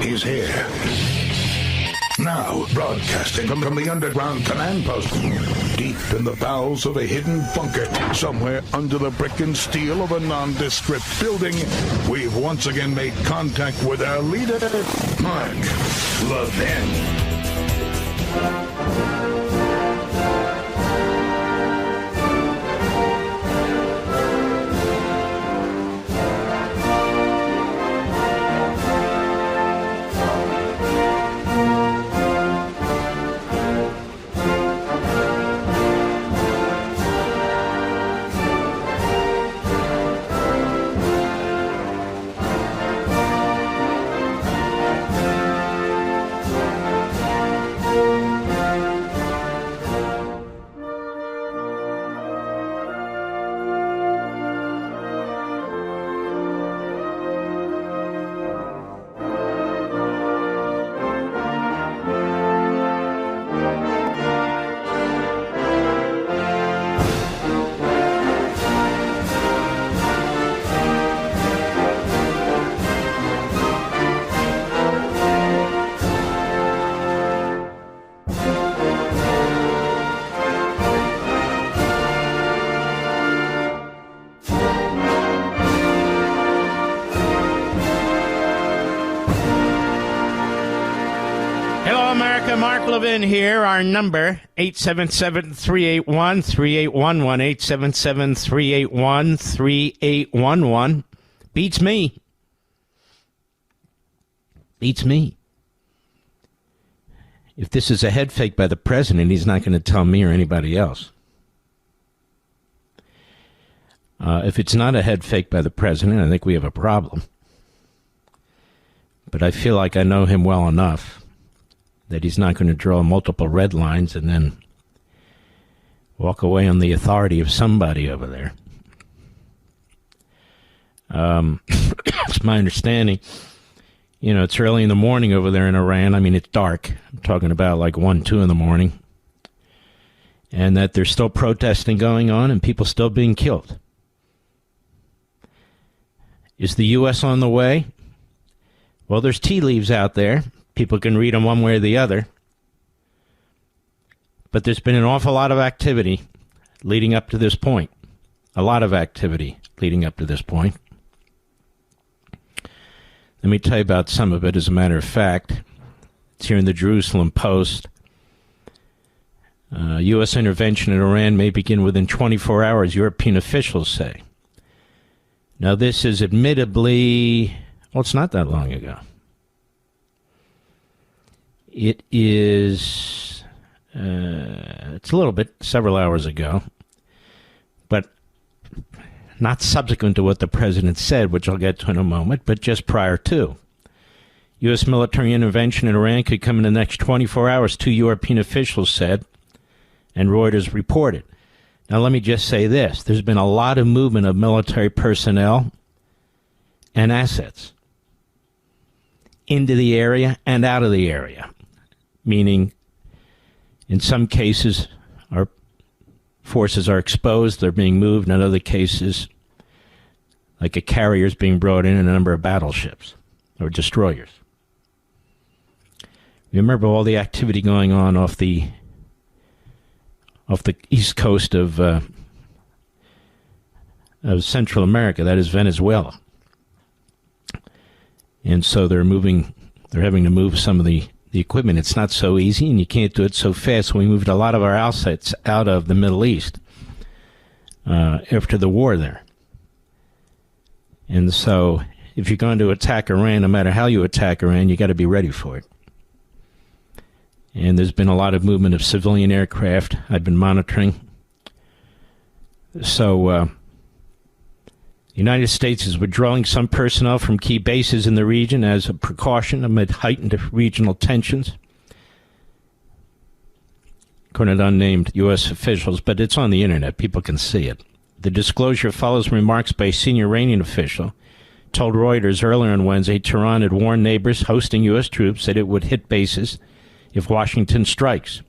is here. Now, broadcasting from the underground command post, deep in the bowels of a hidden bunker, somewhere under the brick and steel of a nondescript building, we've once again made contact with our leader, Mark Levin. Mark Levin here. Our number, 877-381-3811, 877-381-3811. Beats me. Beats me. If this is a head fake by the president, he's not going to tell me or anybody else. If it's not a head fake by the president, I think we have a problem. But I feel like I know him well enough that he's not going to draw multiple red lines and then walk away on the authority of somebody over there. It's my understanding, it's early in the morning over there in Iran. I mean, it's dark. I'm talking about like 1, 2 in the morning. And that there's still protesting going on and people still being killed. Is the U.S. on the way? Well, there's tea leaves out there. People can read them one way or the other. But there's been an awful lot of activity leading up to this point. A lot of activity leading up to this point. Let me tell you about some of it as a matter of fact. It's here in the Jerusalem Post. U.S. intervention in Iran may begin within 24 hours, European officials say. Now, this is admittedly, it's not that long ago. It is, it's a little bit, several hours ago, but not subsequent to what the president said, which I'll get to in a moment, but just prior to. U.S. military intervention in Iran could come in the next 24 hours, 2 European officials said, and Reuters reported. Now, let me just say this. There's been a lot of movement of military personnel and assets into the area and out of the area. Meaning, in some cases, our forces are exposed, they're being moved. In other cases, like a carrier is being brought in and a number of battleships or destroyers. Remember all the activity going on off the east coast of Central America, that is Venezuela. And so they're having to move some of the equipment. It's not so easy, and you can't do it so fast. So we moved a lot of our assets out of the Middle East after the war there. And so if you're going to attack Iran, no matter how you attack Iran, you got to be ready for it. And there's been a lot of movement of civilian aircraft I've been monitoring. So the United States is withdrawing some personnel from key bases in the region as a precaution amid heightened regional tensions, according to unnamed U.S. officials, but it's on the internet. People can see it. The disclosure follows remarks by a senior Iranian official told Reuters earlier on Wednesday Tehran had warned neighbors hosting U.S. troops that it would hit bases if Washington strikes.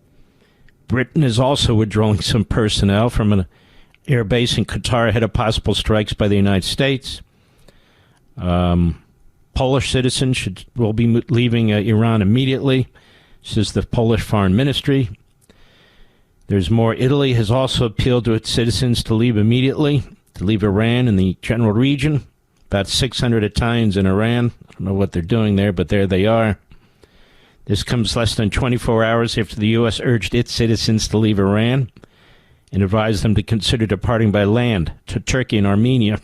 Britain is also withdrawing some personnel from an air base in Qatar ahead of possible strikes by the United States. Polish citizens will be leaving Iran immediately, says the Polish Foreign Ministry. There's more. Italy has also appealed to its citizens to leave immediately, to leave Iran and the general region. About 600 Italians in Iran. I don't know what they're doing there, but there they are. This comes less than 24 hours after the U.S. urged its citizens to leave Iran and advised them to consider departing by land to Turkey and Armenia.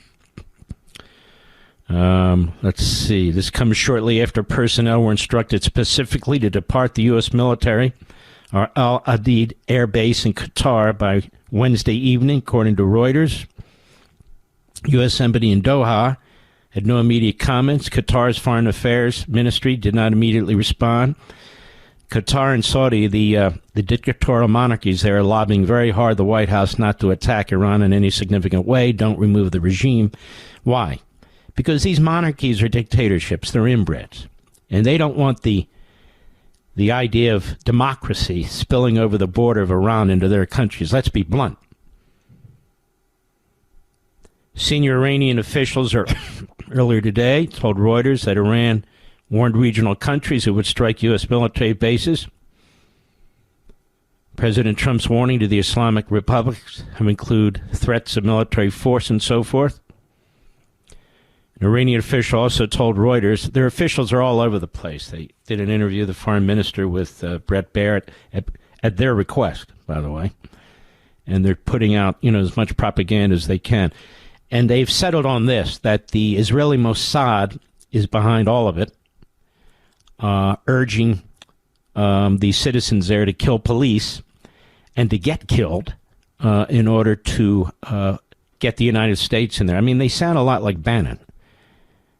Let's see. This comes shortly after personnel were instructed specifically to depart the U.S. military or Al Adid Air Base in Qatar by Wednesday evening, according to Reuters. U.S. Embassy in Doha had no immediate comments. Qatar's Foreign Affairs Ministry did not immediately respond. Qatar and Saudi, the dictatorial monarchies there, are lobbying very hard the White House not to attack Iran in any significant way. Don't remove the regime. Why? Because these monarchies are dictatorships. They're inbreds. And they don't want the idea of democracy spilling over the border of Iran into their countries. Let's be blunt. Senior Iranian officials earlier today told Reuters that Iran warned regional countries it would strike U.S. military bases. President Trump's warning to the Islamic republics have included threats of military force and so forth. An Iranian official also told Reuters, their officials are all over the place. They did an interview, the foreign minister, with Brett Barrett at their request, by the way. And they're putting out, as much propaganda as they can. And they've settled on this, that the Israeli Mossad is behind all of it, urging the citizens there to kill police and to get killed in order to get the United States in there. I mean, they sound a lot like Bannon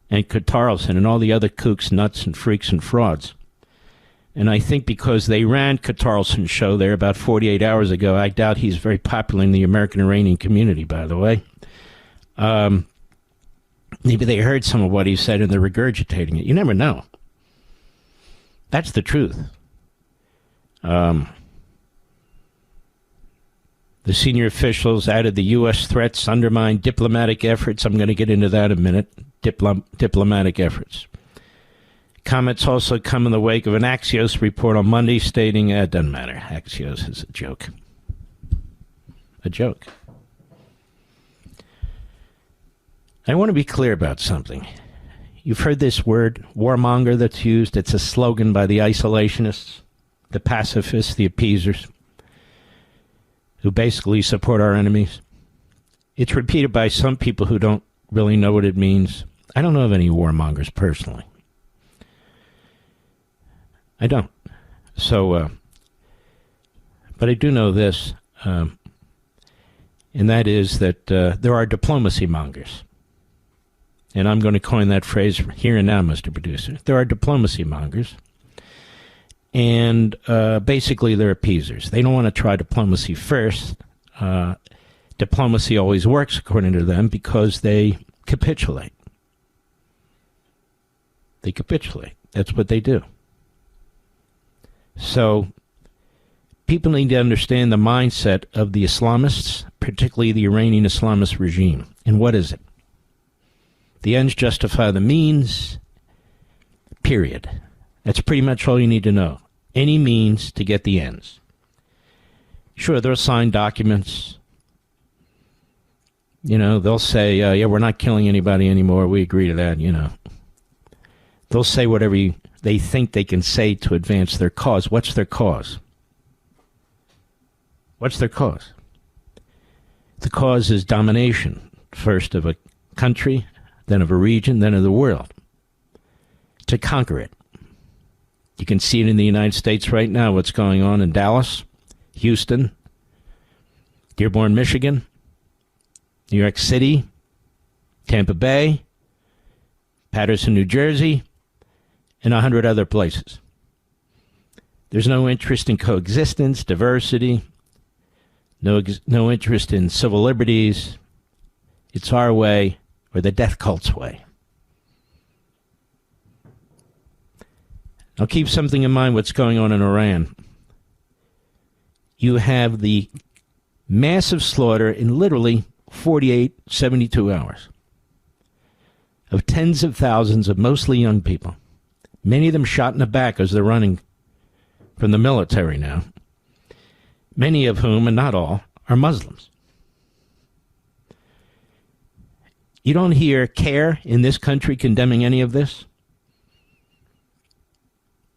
and Tarleton and all the other kooks, nuts, and freaks and frauds. And I think because they ran Tarleton's show there about 48 hours ago, I doubt he's very popular in the American Iranian community, by the way. Maybe they heard some of what he said and they're regurgitating it. You never know. That's the truth. The senior officials added the U.S. threats undermine diplomatic efforts. I'm going to get into that in a minute. Diplomatic efforts. Comments also come in the wake of an Axios report on Monday stating, it doesn't matter. Axios is a joke. A joke. I want to be clear about something. You've heard this word, warmonger, that's used. It's a slogan by the isolationists, the pacifists, the appeasers, who basically support our enemies. It's repeated by some people who don't really know what it means. I don't know of any warmongers personally. I don't. So, but I do know this, and that is that there are diplomacy mongers. And I'm going to coin that phrase here and now, Mr. Producer. There are diplomacy mongers. And basically, they're appeasers. They don't want to try diplomacy first. Diplomacy always works, according to them, because they capitulate. They capitulate. That's what they do. So people need to understand the mindset of the Islamists, particularly the Iranian Islamist regime. And what is it? The ends justify the means, period. That's pretty much all you need to know. Any means to get the ends. Sure, they'll sign documents. They'll say, yeah, we're not killing anybody anymore. We agree to that, They'll say whatever they think they can say to advance their cause. What's their cause? What's their cause? The cause is domination, first of a country, then of a region, then of the world. To conquer it. You can see it in the United States right now, what's going on in Dallas, Houston, Dearborn, Michigan, New York City, Tampa Bay, Paterson, New Jersey, and 100 other places. There's no interest in coexistence, diversity, no interest in civil liberties. It's our way or the death cult's way. Now keep something in mind what's going on in Iran. You have the massive slaughter in literally 48, 72 hours of tens of thousands of mostly young people, many of them shot in the back as they're running from the military now, many of whom, and not all, are Muslims. You don't hear CARE in this country condemning any of this.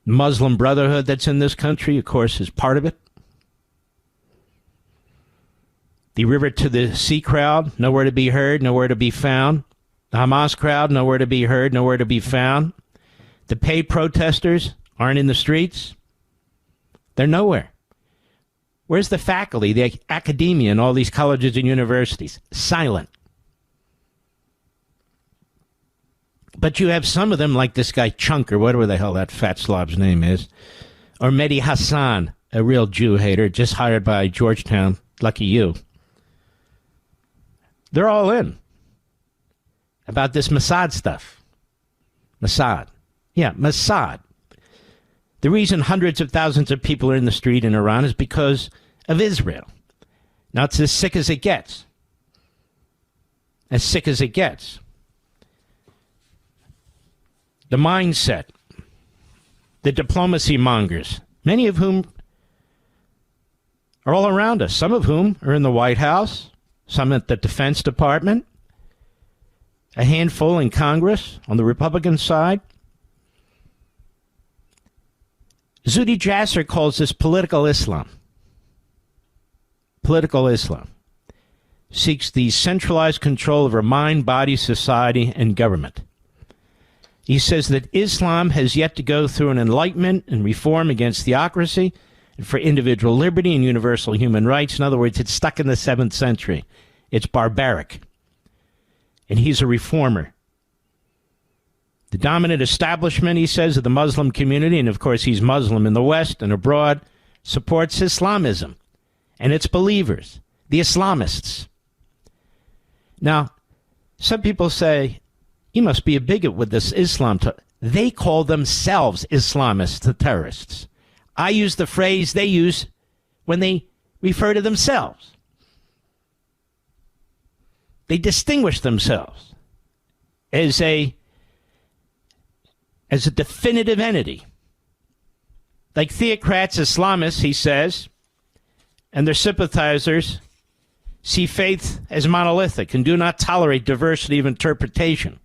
Muslim Brotherhood that's in this country, of course, is part of it. The River to the Sea crowd, nowhere to be heard, nowhere to be found. The Hamas crowd, nowhere to be heard, nowhere to be found. The paid protesters aren't in the streets. They're nowhere. Where's the faculty, the academia in all these colleges and universities? Silent. But you have some of them, like this guy Chunk, or whatever the hell that fat slob's name is, or Mehdi Hassan, a real Jew hater, just hired by Georgetown. Lucky you. They're all in about this Mossad stuff. Mossad. Yeah, Mossad. The reason hundreds of thousands of people are in the street in Iran is because of Israel. Now, it's as sick as it gets. As sick as it gets. The mindset, the diplomacy mongers, many of whom are all around us, some of whom are in the White House, some at the Defense Department, a handful in Congress on the Republican side. Zuhdi Jasser calls this political Islam. Political Islam seeks the centralized control of our mind, body, society, and government. He says that Islam has yet to go through an enlightenment and reform against theocracy and for individual liberty and universal human rights. In other words, it's stuck in the 7th century. It's barbaric. And he's a reformer. The dominant establishment, he says, of the Muslim community, and of course he's Muslim in the West and abroad, supports Islamism and its believers, the Islamists. Now, some people say, you must be a bigot with this Islam. They call themselves Islamists, the terrorists. I use the phrase they use when they refer to themselves. They distinguish themselves as a definitive entity. Like theocrats, Islamists, he says, and their sympathizers see faith as monolithic and do not tolerate diversity of interpretation.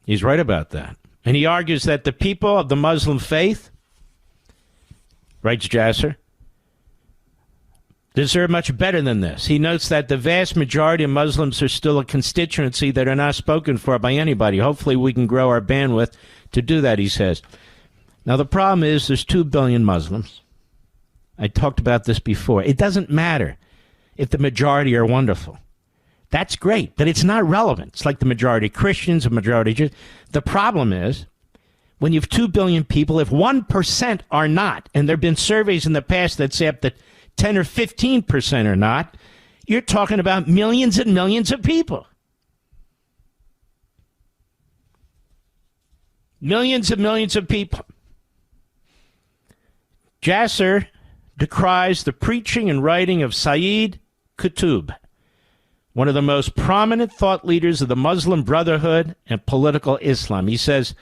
He's right about that. And he argues that the people of the Muslim faith, writes Jasser, deserve much better than this. He notes that the vast majority of Muslims are still a constituency that are not spoken for by anybody. Hopefully we can grow our bandwidth to do that, he says. Now, the problem is there's 2 billion Muslims. I talked about this before. It doesn't matter if the majority are wonderful. That's great, but it's not relevant. It's like the majority Christians, the majority Jews. The problem is, when you have 2 billion people, if 1% are not, and there have been surveys in the past that say up to 10 or 15% are not, you're talking about millions and millions of people. Millions and millions of people. Jasser decries the preaching and writing of Sayyid Qutb, one of the most prominent thought leaders of the Muslim Brotherhood and political Islam. He says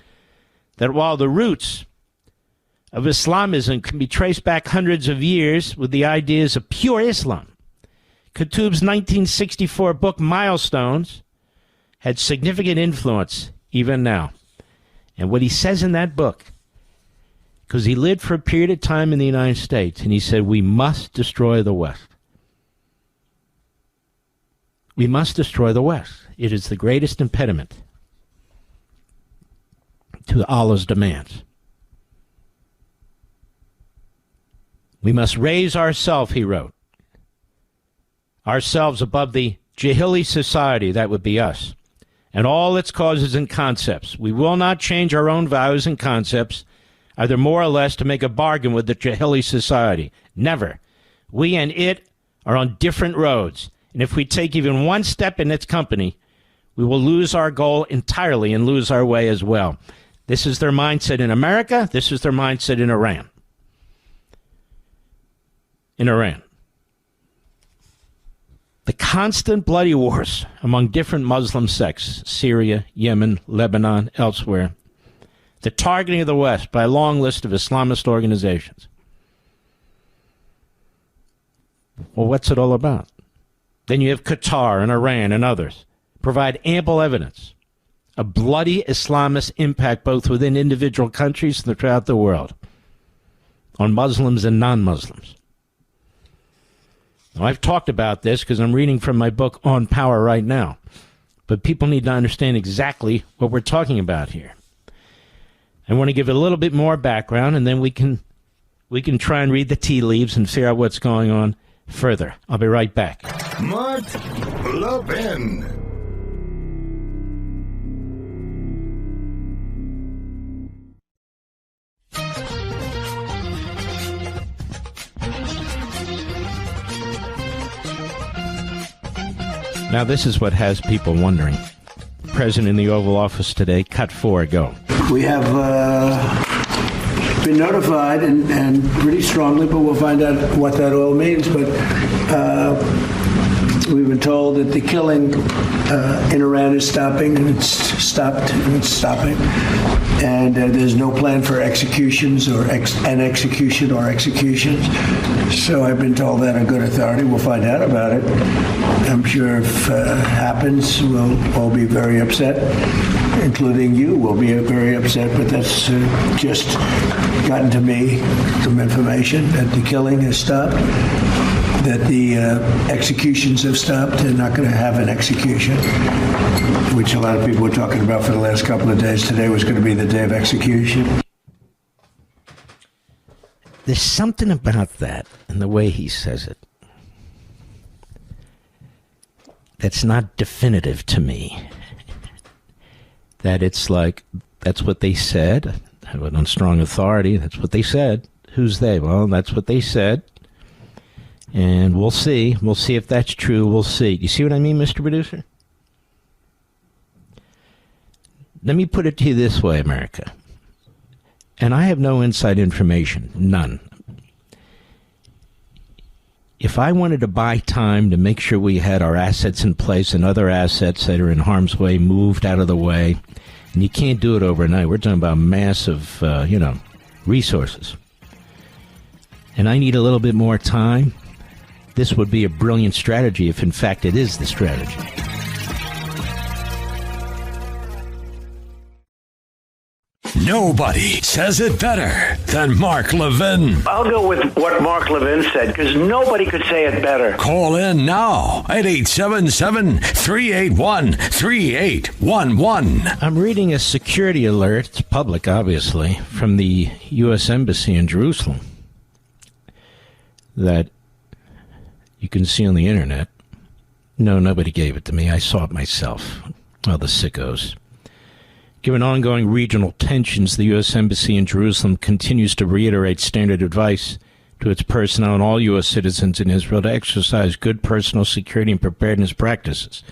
that while the roots of Islamism can be traced back hundreds of years with the ideas of pure Islam, Qutb's 1964 book, Milestones, had significant influence even now. And what he says in that book, because he lived for a period of time in the United States, and he said, we must destroy the West. We must destroy the West. It is the greatest impediment to Allah's demands. We must raise ourselves, he wrote, ourselves above the Jahili society, that would be us, and all its causes and concepts. We will not change our own values and concepts, either more or less, to make a bargain with the Jahili society. Never. We and it are on different roads. And if we take even one step in its company, we will lose our goal entirely and lose our way as well. This is their mindset in America. This is their mindset in Iran. In Iran. The constant bloody wars among different Muslim sects, Syria, Yemen, Lebanon, elsewhere. The targeting of the West by a long list of Islamist organizations. Well, what's it all about? Then you have Qatar and Iran and others provide ample evidence of bloody Islamist impact both within individual countries and throughout the world on Muslims and non-Muslims. Now, I've talked about this because I'm reading from my book On Power right now, but people need to understand exactly what we're talking about here. I want to give it a little bit more background, and then we can try and read the tea leaves and figure out what's going on further. I'll be right back. Mark Levin. Now, this is what has people wondering. President in the Oval Office today, cut 4, go. We have been notified, and pretty strongly, but we'll find out what that all means. But we've been told that the killing in Iran is stopping, and it's stopped, and it's stopping. And there's no plan for executions or an execution or executions. So I've been told that on good authority. We'll find out about it. I'm sure if it happens, we'll all be very upset, including you will be very upset. But that's just gotten to me, some information that the killing has stopped, that the executions have stopped. They're not going to have an execution, which a lot of people were talking about for the last couple of days. Today was going to be the day of execution. There's something about that and the way he says it that's not definitive to me. That it's like, that's what they said. On strong authority, that's what they said. Who's they? Well, that's what they said. And we'll see. We'll see if that's true. We'll see. You see what I mean, Mr. Producer? Let me put it to you this way, America. And I have no inside information. None. If I wanted to buy time to make sure we had our assets in place and other assets that are in harm's way moved out of the way, and you can't do it overnight. We're talking about massive, resources. And I need a little bit more time. This would be a brilliant strategy if, in fact, it is the strategy. Nobody says it better than Mark Levin. I'll go with what Mark Levin said, because nobody could say it better. Call in now at 877-381-3811. I'm reading a security alert, it's public, obviously, from the U.S. Embassy in Jerusalem that you can see on the internet. No, nobody gave it to me. I saw it myself. Oh, the sickos. Given ongoing regional tensions, the U.S. Embassy in Jerusalem continues to reiterate standard advice to its personnel and all U.S. citizens in Israel to exercise good personal security and preparedness practices.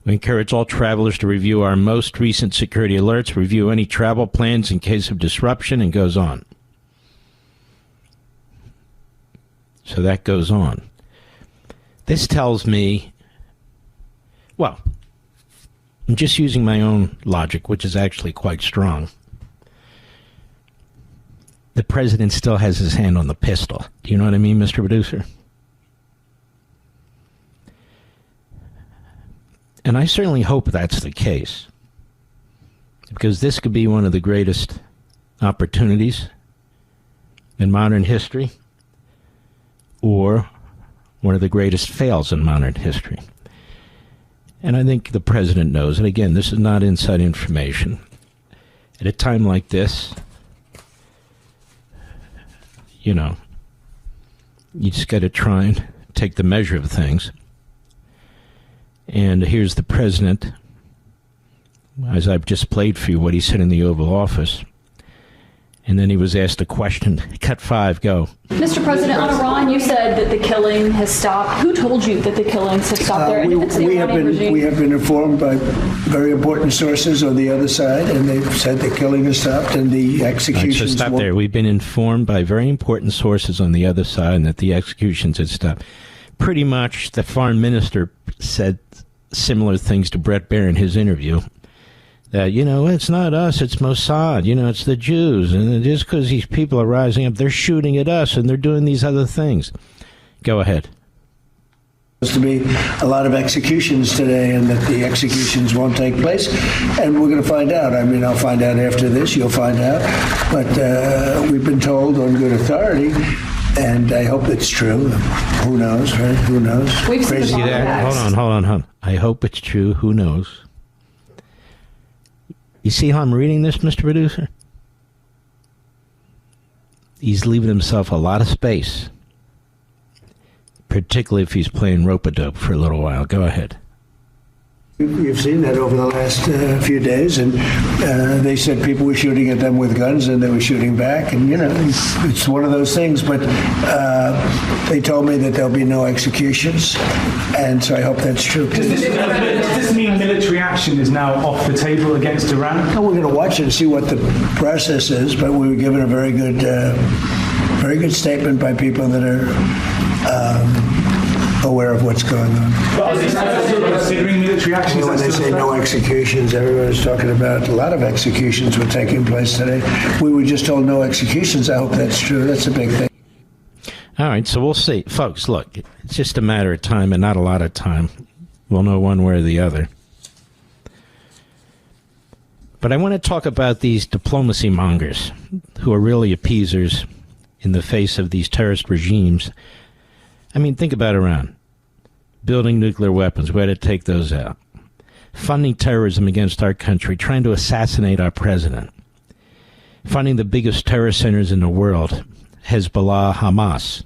We encourage all travelers to review our most recent security alerts, review any travel plans in case of disruption, and goes on. So that goes on. This tells me, well, I'm just using my own logic, which is actually quite strong. The president still has his hand on the pistol. Do you know what I mean, Mr. Producer? And I certainly hope that's the case, because this could be one of the greatest opportunities in modern history, or one of the greatest fails in modern history. And I think the president knows, and again, this is not inside information. At a time like this, you just got to try and take the measure of things. And here's the president, as I've just played for you what he said in the Oval Office. And then he was asked a question. Cut 5, go. Mr. President, on Iran, you said that the killing has stopped. Who told you that the killings have stopped there? We have been informed by very important sources on the other side, and they've said the killing has stopped and the executions. Right, so stop there. We've been informed by very important sources on the other side and that the executions had stopped. pretty much the foreign minister said similar things to Brett Baer in his interview. That, it's not us, it's Mossad, it's the Jews. And just because these people are rising up, they're shooting at us and they're doing these other things. Go ahead. Supposed to be a lot of executions today, and that the executions won't take place, and we're going to find out. I mean, I'll find out after this. You'll find out, but we've been told on good authority, and I hope it's true. Who knows, right? Who knows? We've seen See that? Hold on. I hope it's true. Who knows? You see how I'm reading this, Mr. Producer? He's leaving himself a lot of space. Particularly if he's playing rope-a-dope for a little while. Go ahead. You've seen that over the last few days, and they said people were shooting at them with guns, and they were shooting back, and it's one of those things. But they told me that there'll be no executions, and so I hope that's true. Does this mean military action is now off the table against Iran? No, we're going to watch it and see what the process is. But we were given a very good statement by people that are aware of what's going on. Considering military actions, when they say no executions, everybody's talking about a lot of executions were taking place today. We were just told no executions. I hope that's true. That's a big thing. All right, so we'll see. Folks, look, it's just a matter of time and not a lot of time. We'll know one way or the other. But I want to talk about these diplomacy mongers who are really appeasers in the face of these terrorist regimes. I mean, think about Iran. Building nuclear weapons, we had to take those out. Funding terrorism against our country, trying to assassinate our president. Funding the biggest terrorist centers in the world, Hezbollah, Hamas.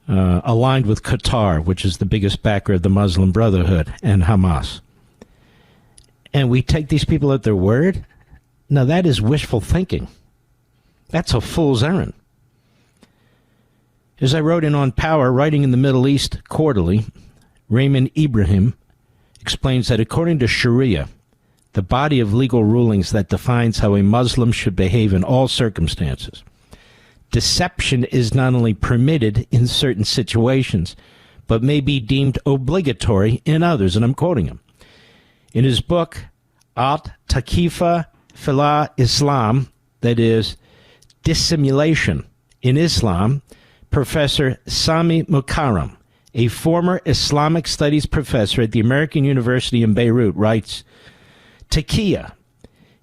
Aligned with Qatar, which is the biggest backer of the Muslim Brotherhood, and Hamas. And we take these people at their word? Now that is wishful thinking. That's a fool's errand. As I wrote in On Power, writing in the Middle East Quarterly, Raymond Ibrahim explains that according to Sharia, the body of legal rulings that defines how a Muslim should behave in all circumstances, deception is not only permitted in certain situations, but may be deemed obligatory in others. And I'm quoting him. In his book, At-Takifa Fila Islam, that is, Dissimulation in Islam, Professor Sami Mukarram, a former Islamic studies professor at the American University in Beirut, writes, Taqiyya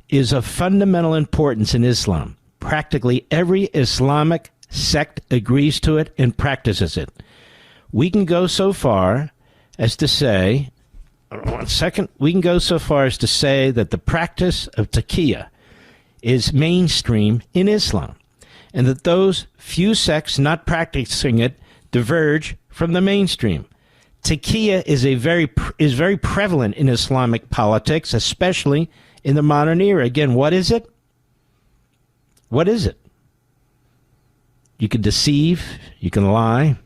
is of fundamental importance in Islam. Practically every Islamic sect agrees to it and practices it. We can go so far as to say, we can go so far as to say that the practice of taqiyya is mainstream in Islam, and that those few sects not practicing it diverge from the mainstream. Taqiyya is very prevalent in Islamic politics, especially in the modern era. Again, what is it? What is it? You can deceive, you can lie,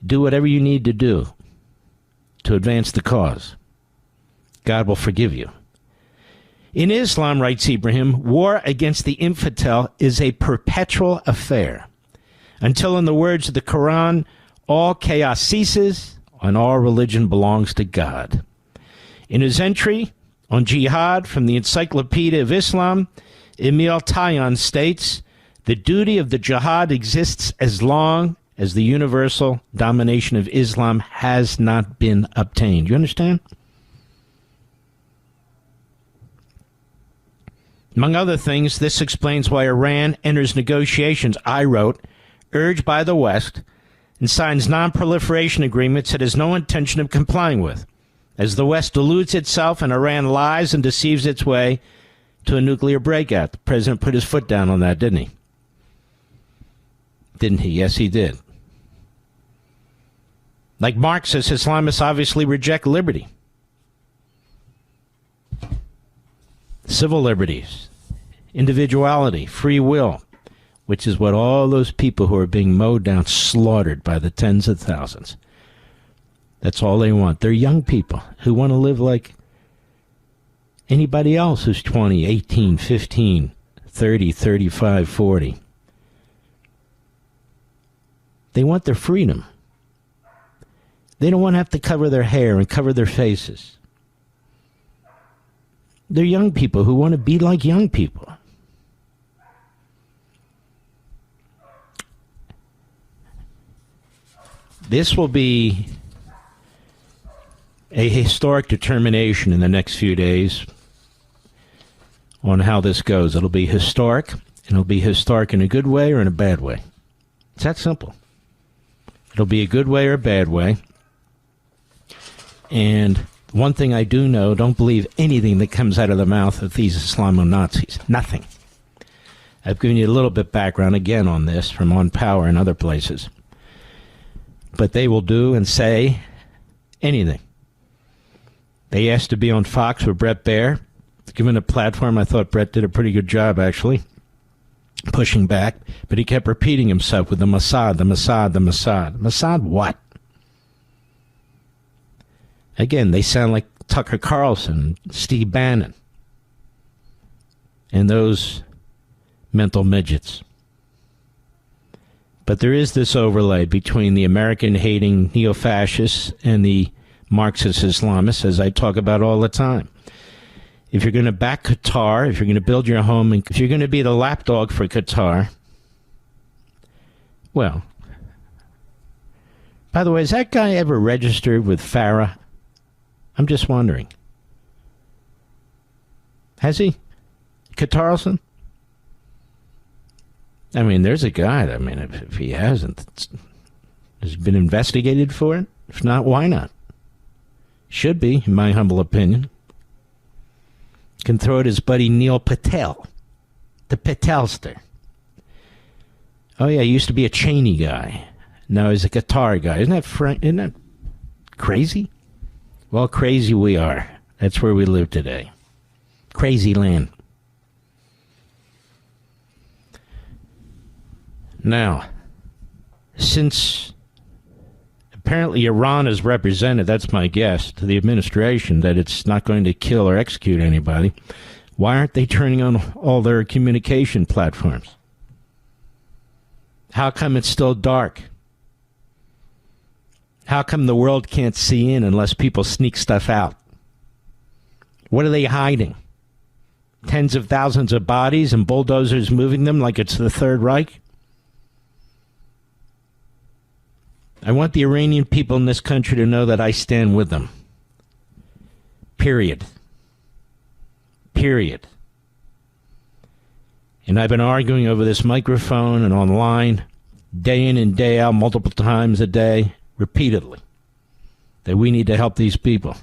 do whatever you need to do to advance the cause. God will forgive you. In Islam, writes Ibrahim, war against the infidel is a perpetual affair, until, in the words of the Quran, all chaos ceases and all religion belongs to God. In his entry on jihad from the Encyclopedia of Islam, Emil Tayyan states, the duty of the jihad exists as long as the universal domination of Islam has not been obtained. You understand? Among other things, this explains why Iran enters negotiations, I wrote, urged by the West, and signs non-proliferation agreements it has no intention of complying with, as the West deludes itself and Iran lies and deceives its way to a nuclear breakout. The president put his foot down on that, didn't he? Didn't he? Yes, he did. Like Marxists, Islamists obviously reject liberty. Civil liberties, individuality, free will, which is what all those people who are being mowed down, slaughtered by the tens of thousands. That's all they want. They're young people who want to live like anybody else who's 20, 18, 15, 30, 35, 40. They want their freedom. They don't want to have to cover their hair and cover their faces. They're young people who want to be like young people. This will be a historic determination in the next few days on how this goes. It'll be historic, and it'll be historic in a good way or in a bad way. It's that simple. It'll be a good way or a bad way. And one thing I do know, don't believe anything that comes out of the mouth of these Islamo-Nazis. Nothing. I've given you a little bit background again on this from On Power and other places. But they will do and say anything. They asked to be on Fox with Brett Baer. Given a platform, I thought Brett did a pretty good job, actually, pushing back. But he kept repeating himself with the Mossad, the Mossad, the Mossad. Mossad what? Again, they sound like Tucker Carlson, Steve Bannon, and those mental midgets. But there is this overlay between the American-hating neo-fascists and the Marxist Islamists, as I talk about all the time. If you're going to back Qatar, if you're going to build your home, and if you're going to be the lapdog for Qatar, well, by the way, has that guy ever registered with FARA? I'm just wondering. Has he? Qatarlson? I mean, there's a guy, if he hasn't, has he been investigated for it? If not, why not? Should be, in my humble opinion. Can throw at his buddy Neil Patel, the Patelster. Oh yeah, he used to be a Cheney guy. Now he's a Qatar guy. Isn't that crazy? Well, crazy we are. That's where we live today. Crazy land. Now, since apparently Iran is represented, that's my guess, to the administration that it's not going to kill or execute anybody, why aren't they turning on all their communication platforms? How come it's still dark? How come the world can't see in unless people sneak stuff out? What are they hiding? Tens of thousands of bodies and bulldozers moving them like it's the Third Reich? I want the Iranian people in this country to know that I stand with them. Period. Period. And I've been arguing over this microphone and online, day in and day out, multiple times a day, repeatedly, that we need to help these people.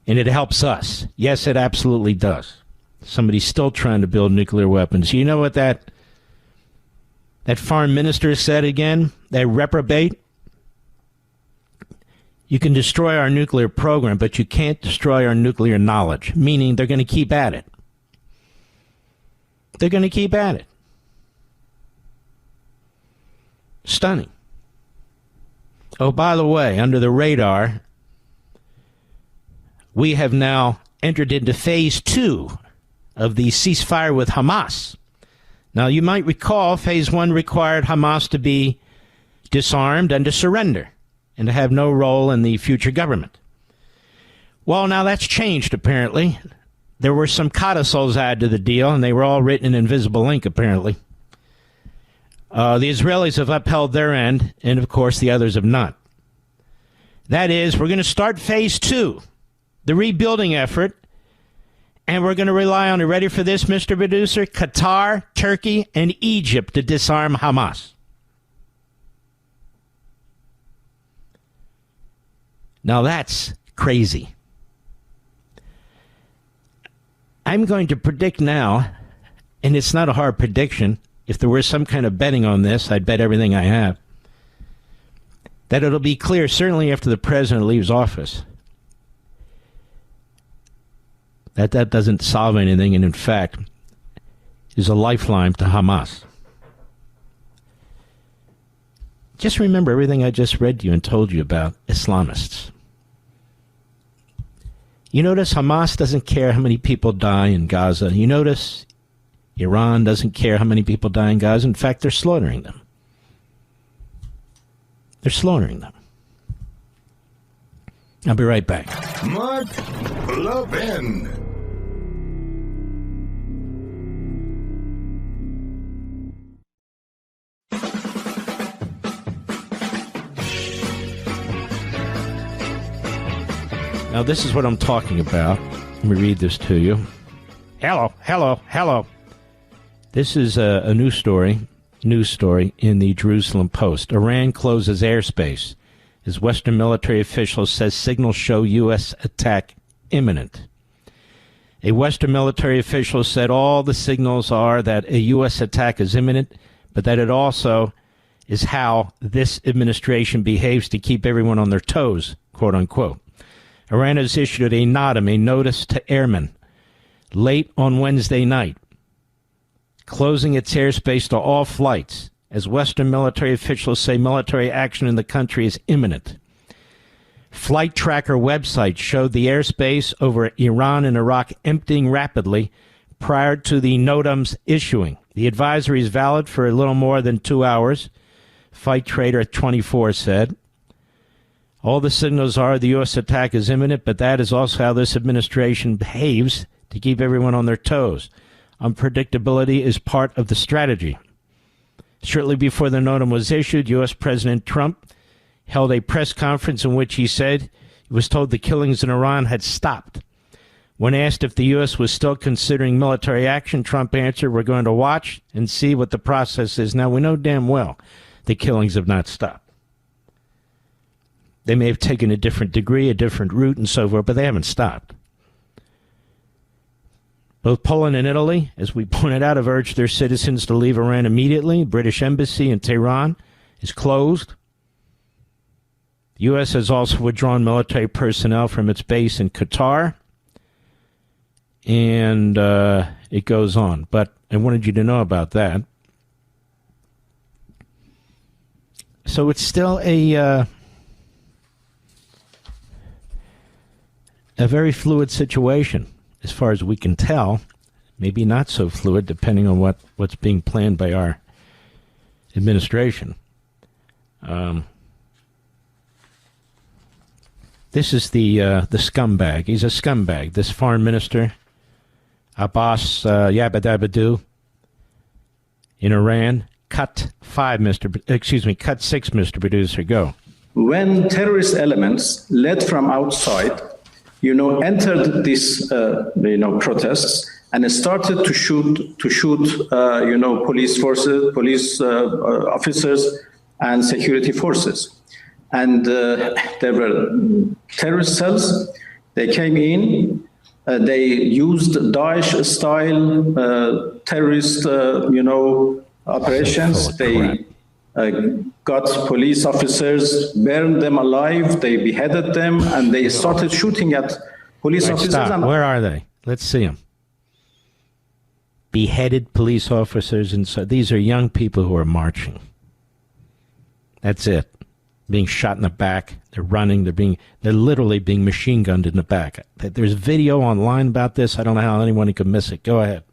And it helps us. Yes, it absolutely does. Somebody's still trying to build nuclear weapons. You know what that foreign minister said again? That reprobate? You can destroy our nuclear program, but you can't destroy our nuclear knowledge, meaning they're going to keep at it. They're going to keep at it. Stunning. Oh, by the way, under the radar, we have now entered into phase 2 of the ceasefire with Hamas. Now, you might recall phase 1 required Hamas to be disarmed and to surrender and to have no role in the future government. Well, now that's changed, apparently. There were some codicils added to the deal, and they were all written in invisible ink, apparently. The Israelis have upheld their end, and of course the others have not. That is, we're going to start phase 2, the rebuilding effort, and we're going to rely on, are you ready for this, Mr. Producer? Qatar, Turkey, and Egypt to disarm Hamas. Now that's crazy. I'm going to predict now, and it's not a hard prediction. If there were some kind of betting on this, I'd bet everything I have, that it'll be clear, certainly after the president leaves office, that doesn't solve anything, and in fact, is a lifeline to Hamas. Just remember everything I just read to you and told you about Islamists. You notice Hamas doesn't care how many people die in Gaza. You notice Iran doesn't care how many people die in Gaza. In fact, they're slaughtering them. They're slaughtering them. I'll be right back. Mark Levin. Now, this is what I'm talking about. Let me read this to you. Hello. This is a news story in the Jerusalem Post. Iran closes airspace as Western military officials says signals show U.S. attack imminent. A Western military official said all the signals are that a U.S. attack is imminent, but that it also is how this administration behaves to keep everyone on their toes, quote unquote. Iran has issued a notice to airmen late on Wednesday night, closing its airspace to all flights, as Western military officials say military action in the country is imminent. Flight tracker websites showed the airspace over Iran and Iraq emptying rapidly prior to the NOTAM's issuing. The advisory is valid for a little more than 2 hours, Fight Trader 24 said. All the signals are the U.S. attack is imminent, but that is also how this administration behaves to keep everyone on their toes. Unpredictability is part of the strategy. Shortly before the NOTAM was issued, U.S. President Trump held a press conference in which he said he was told the killings in Iran had stopped. When asked if the U.S. was still considering military action, Trump answered, "We're going to watch and see what the process is." Now, we know damn well the killings have not stopped. They may have taken a different degree, a different route, and so forth, but they haven't stopped. Both Poland and Italy, as we pointed out, have urged their citizens to leave Iran immediately. The British embassy in Tehran is closed. The U.S. has also withdrawn military personnel from its base in Qatar. And it goes on. But I wanted you to know about that. So it's still a very fluid situation, as far as we can tell. Maybe not so fluid, depending on what's being planned by our administration. This is the scumbag. He's a scumbag. This foreign minister, Abbas Yabadabadu, in Iran. Cut 6, Mr. Producer. Go. When terrorist elements led from outside, entered these, protests and started to shoot, police forces, police officers, and security forces. And there were terrorist cells. They came in. They used Daesh-style terrorist, operations. They got police officers, burned them alive, they beheaded them, and they started shooting at police officers. Stop. Where are they? Let's see them. Beheaded police officers, and so these are young people who are marching. That's it. Being shot in the back. They're running. They're literally being machine gunned in the back. There's video online about this. I don't know how anyone could miss it. Go ahead.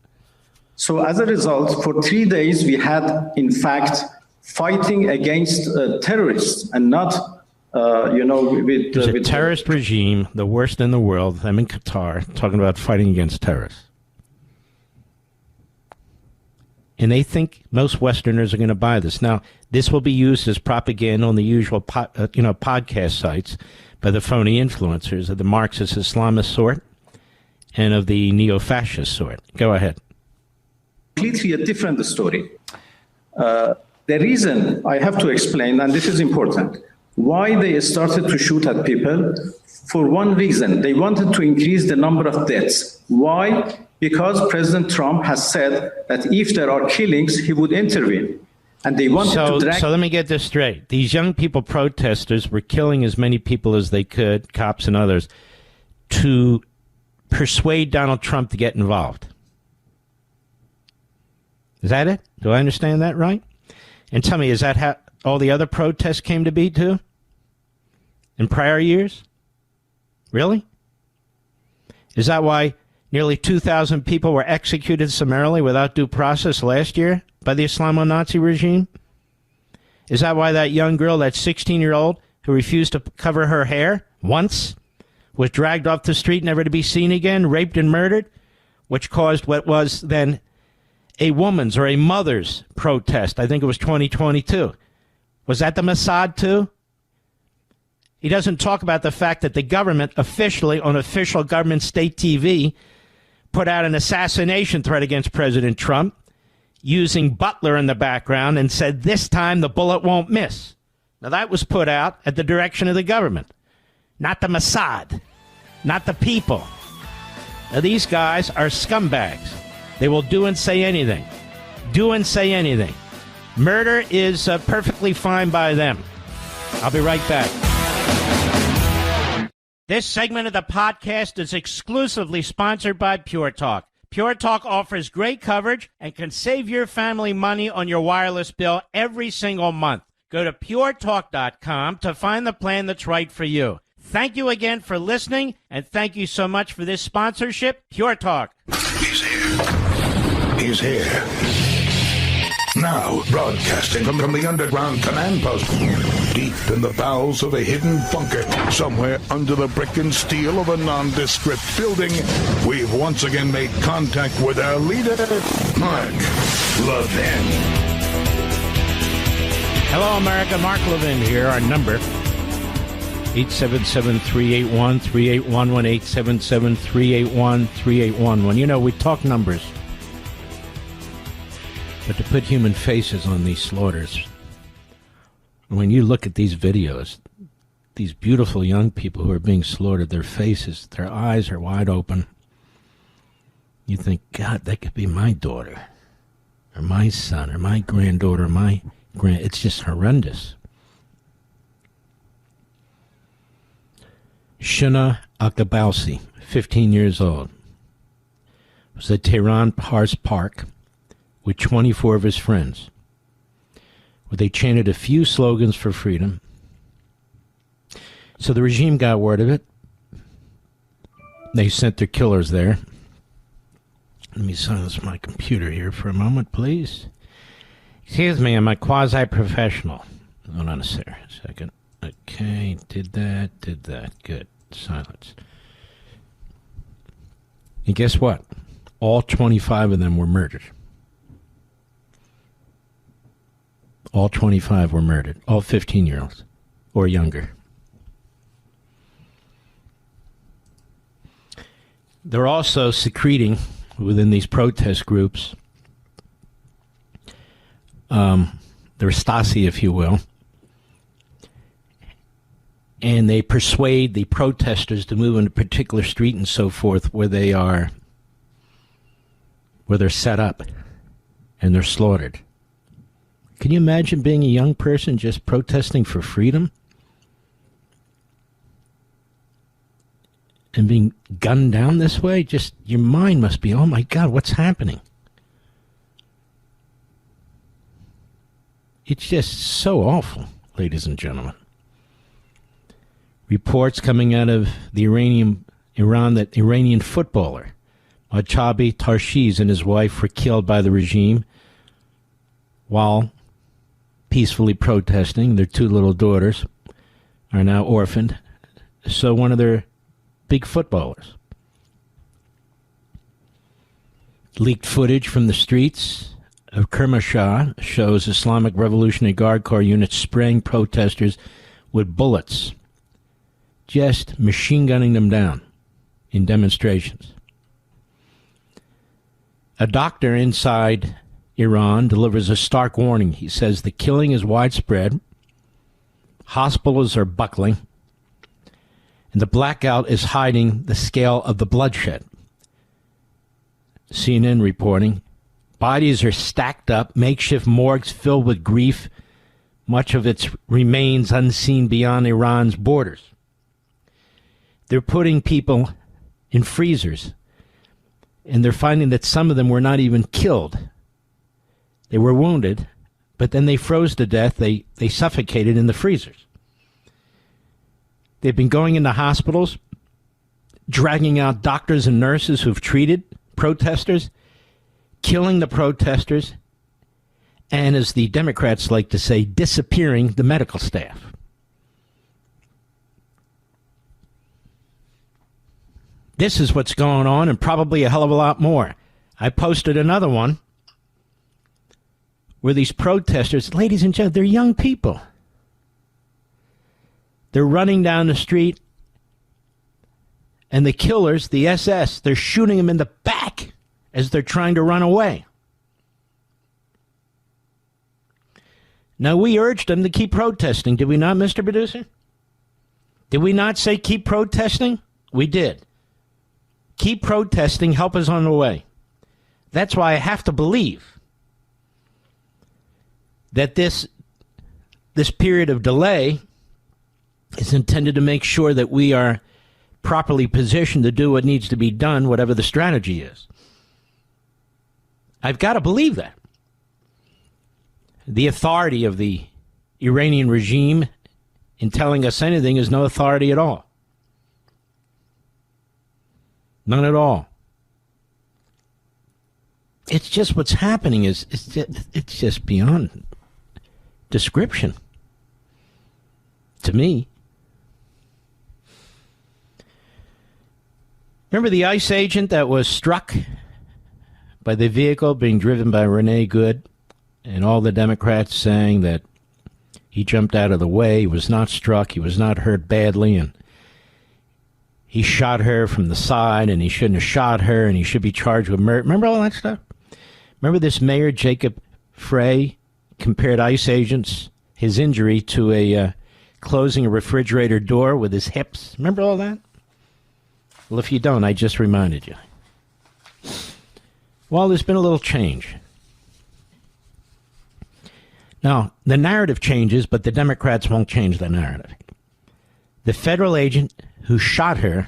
So as a result, for 3 days, we had, in fact, fighting against terrorists and not, with... There's a terrorist regime, the worst in the world. I'm in Qatar, talking about fighting against terrorists. And they think most Westerners are going to buy this. Now, this will be used as propaganda on the usual podcast sites by the phony influencers of the Marxist Islamist sort and of the neo-fascist sort. Go ahead. Completely a different story. The reason I have to explain, and this is important, why they started to shoot at people, for one reason, they wanted to increase the number of deaths. Why? Because President Trump has said that if there are killings, he would intervene. And they wanted to drag... So let me get this straight. These young people, protesters, were killing as many people as they could, cops and others, to persuade Donald Trump to get involved. Is that it? Do I understand that right? And tell me, is that how all the other protests came to be too? In prior years? Really? Is that why nearly 2,000 people were executed summarily without due process last year by the Islamo-Nazi regime? Is that why that young girl, that 16-year-old who refused to cover her hair once was dragged off the street, never to be seen again, raped and murdered, which caused what was then a woman's or a mother's protest. I think it was 2022. Was that the Mossad too? He doesn't talk about the fact that the government officially, on official government state TV, put out an assassination threat against President Trump using Butler in the background and said, this time the bullet won't miss. Now, that was put out at the direction of the government, not the Mossad, not the people. Now, these guys are scumbags. They will do and say anything. Do and say anything. Murder is perfectly fine by them. I'll be right back. This segment of the podcast is exclusively sponsored by Pure Talk. Pure Talk offers great coverage and can save your family money on your wireless bill every single month. Go to puretalk.com to find the plan that's right for you. Thank you again for listening, and thank you so much for this sponsorship, Pure Talk. He's here. He's here. Now, broadcasting from the underground command post, deep in the bowels of a hidden bunker, somewhere under the brick and steel of a nondescript building, we've once again made contact with our leader, Mark Levin. Hello, America. Mark Levin here. Our number, 877-381-3811, 877-381-3811. You know, we talk numbers. But to put human faces on these slaughters, when you look at these videos, these beautiful young people who are being slaughtered, their faces, their eyes are wide open. You think, God, that could be my daughter, or my son, or my granddaughter, or it's just horrendous. Shina Akabausi, 15 years old, was at Tehran Pars Park with 24 of his friends, where they chanted a few slogans for freedom. So the regime got word of it. They sent their killers there. Let me silence my computer here for a moment, please. Excuse me, I'm a quasi-professional. Hold on a second. Okay, did that. Good. Silence. And guess what? All 25 of them were murdered. All 25 were murdered. All 15-year-olds or younger. They're also secreting within these protest groups, their Stasi, if you will, and they persuade the protesters to move in a particular street and so forth where they're set up and they're slaughtered. Can you imagine being a young person just protesting for freedom and being gunned down this way? Just your mind must be, oh my God, what's happening? It's just so awful, ladies and gentlemen. Reports coming out of Iran that Iranian footballer Machabi Tarshiz and his wife were killed by the regime while peacefully protesting. Their two little daughters are now orphaned. So one of their big footballers. Leaked footage from the streets of Kermanshah shows Islamic Revolutionary Guard Corps units spraying protesters with bullets, just machine gunning them down in demonstrations. A doctor inside Iran delivers a stark warning. He says the killing is widespread, hospitals are buckling, and the blackout is hiding the scale of the bloodshed. CNN reporting, bodies are stacked up, makeshift morgues filled with grief, much of its remains unseen beyond Iran's borders. They're putting people in freezers, and they're finding that some of them were not even killed. They were wounded, but then they froze to death. They suffocated in the freezers. They've been going into hospitals, dragging out doctors and nurses who've treated protesters, killing the protesters, and, as the Democrats like to say, disappearing the medical staff. This is what's going on, and probably a hell of a lot more. I posted another one where these protesters, ladies and gentlemen, they're young people. They're running down the street, and the killers, the SS, they're shooting them in the back as they're trying to run away. Now, we urged them to keep protesting, did we not, Mr. Producer? Did we not say keep protesting? We did. Keep protesting, help us on the way. That's why I have to believe that this period of delay is intended to make sure that we are properly positioned to do what needs to be done, whatever the strategy is. I've got to believe that. The authority of the Iranian regime in telling us anything is no authority at all. None at all. It's just what's happening it's just beyond description to me. Remember the ICE agent that was struck by the vehicle being driven by Renee Good, and all the Democrats saying that he jumped out of the way, he was not struck, he was not hurt badly, and he shot her from the side, and he shouldn't have shot her, and he should be charged with murder. Remember all that stuff? Remember this Mayor Jacob Frey compared ICE agents, his injury, to a closing a refrigerator door with his hips? Remember all that? Well, if you don't, I just reminded you. Well, there's been a little change. Now, the narrative changes, but the Democrats won't change the narrative. The federal agent who shot her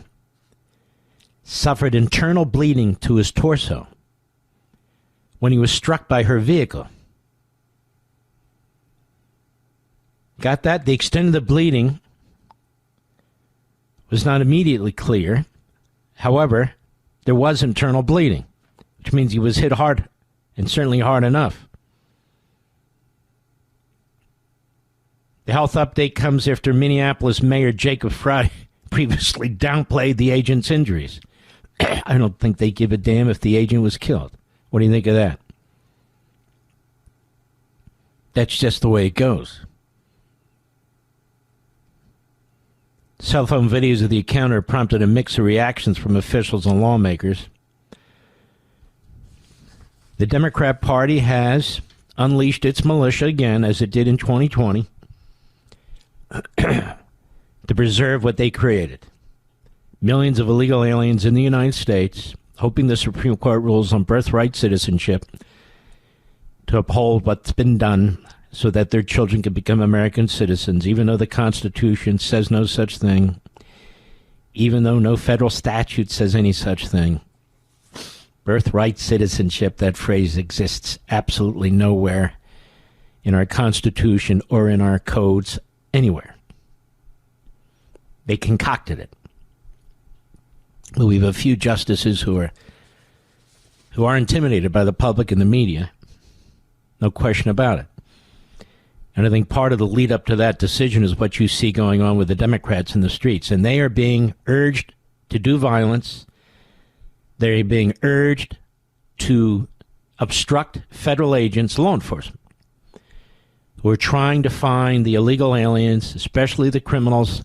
suffered internal bleeding to his torso when he was struck by her vehicle. Got that? The extent of the bleeding was not immediately clear. However, there was internal bleeding, which means he was hit hard, and certainly hard enough. The health update comes after Minneapolis Mayor Jacob Frey previously downplayed the agent's injuries. I don't think they give a damn if the agent was killed. What do you think of that? That's just the way it goes. Cell phone videos of the encounter prompted a mix of reactions from officials and lawmakers. The Democrat Party has unleashed its militia again, as it did in 2020, to preserve what they created. Millions of illegal aliens in the United States, hoping the Supreme Court rules on birthright citizenship to uphold what's been done so that their children can become American citizens, even though the Constitution says no such thing, even though no federal statute says any such thing. Birthright citizenship, that phrase exists absolutely nowhere in our Constitution or in our codes anywhere. They concocted it. But we have a few justices who are intimidated by the public and the media. No question about it. And I think part of the lead up to that decision is what you see going on with the Democrats in the streets. And they are being urged to do violence. They're being urged to obstruct federal agents, law enforcement, who are trying to find the illegal aliens, especially the criminals,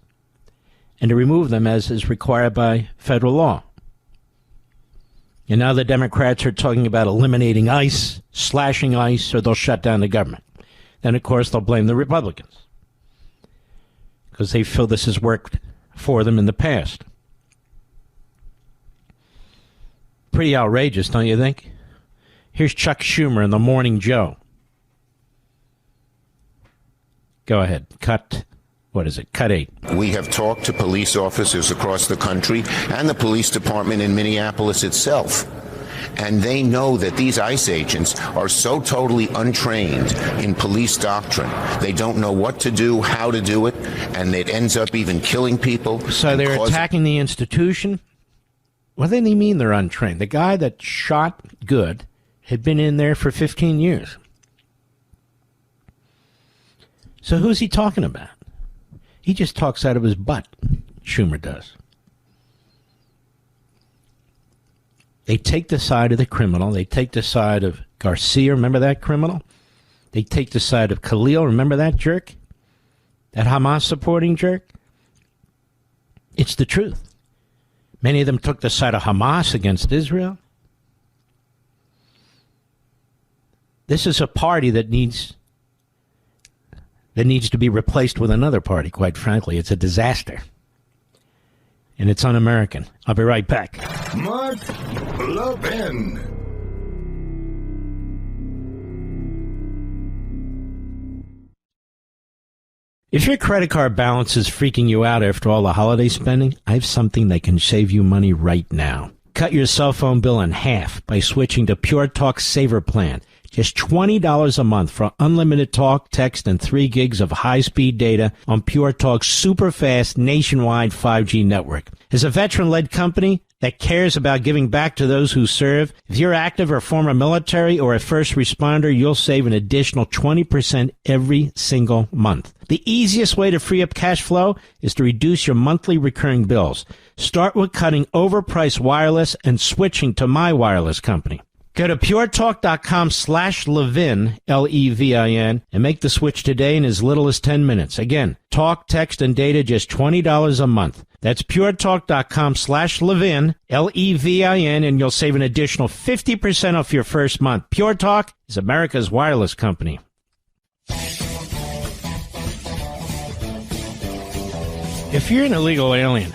and to remove them as is required by federal law. And now the Democrats are talking about eliminating ICE, slashing ICE, or they'll shut down the government. Then, of course, they'll blame the Republicans because they feel this has worked for them in the past. Pretty outrageous, don't you think? Here's Chuck Schumer in the Morning Joe. Go ahead. Cut 8. We have talked to police officers across the country and the police department in Minneapolis itself. And they know that these ICE agents are so totally untrained in police doctrine. They don't know what to do, how to do it, and it ends up even killing people. So they're attacking the institution? What do they mean they're untrained? The guy that shot Good had been in there for 15 years. So who's he talking about? He just talks out of his butt. Schumer does. They take the side of the criminal. They take the side of Garcia. Remember that criminal? They take the side of Khalil. Remember that jerk? That Hamas-supporting jerk? It's the truth. Many of them took the side of Hamas against Israel. This is a party that needs to be replaced with another party, quite frankly. It's a disaster. And it's un-American. I'll be right back. Mark Levin. If your credit card balance is freaking you out after all the holiday spending, I have something that can save you money right now. Cut your cell phone bill in half by switching to Pure Talk Saver Plan. Just $20 a month for unlimited talk, text, and 3 gigs of high-speed data on Pure Talk's super-fast nationwide 5G network. As a veteran-led company that cares about giving back to those who serve, if you're active or former military or a first responder, you'll save an additional 20% every single month. The easiest way to free up cash flow is to reduce your monthly recurring bills. Start with cutting overpriced wireless and switching to my wireless company. Go to puretalk.com/Levin, Levin, and make the switch today in as little as 10 minutes. Again, talk, text, and data just $20 a month. That's puretalk.com/Levin, Levin, and you'll save an additional 50% off your first month. Pure Talk is America's wireless company. If you're an illegal alien,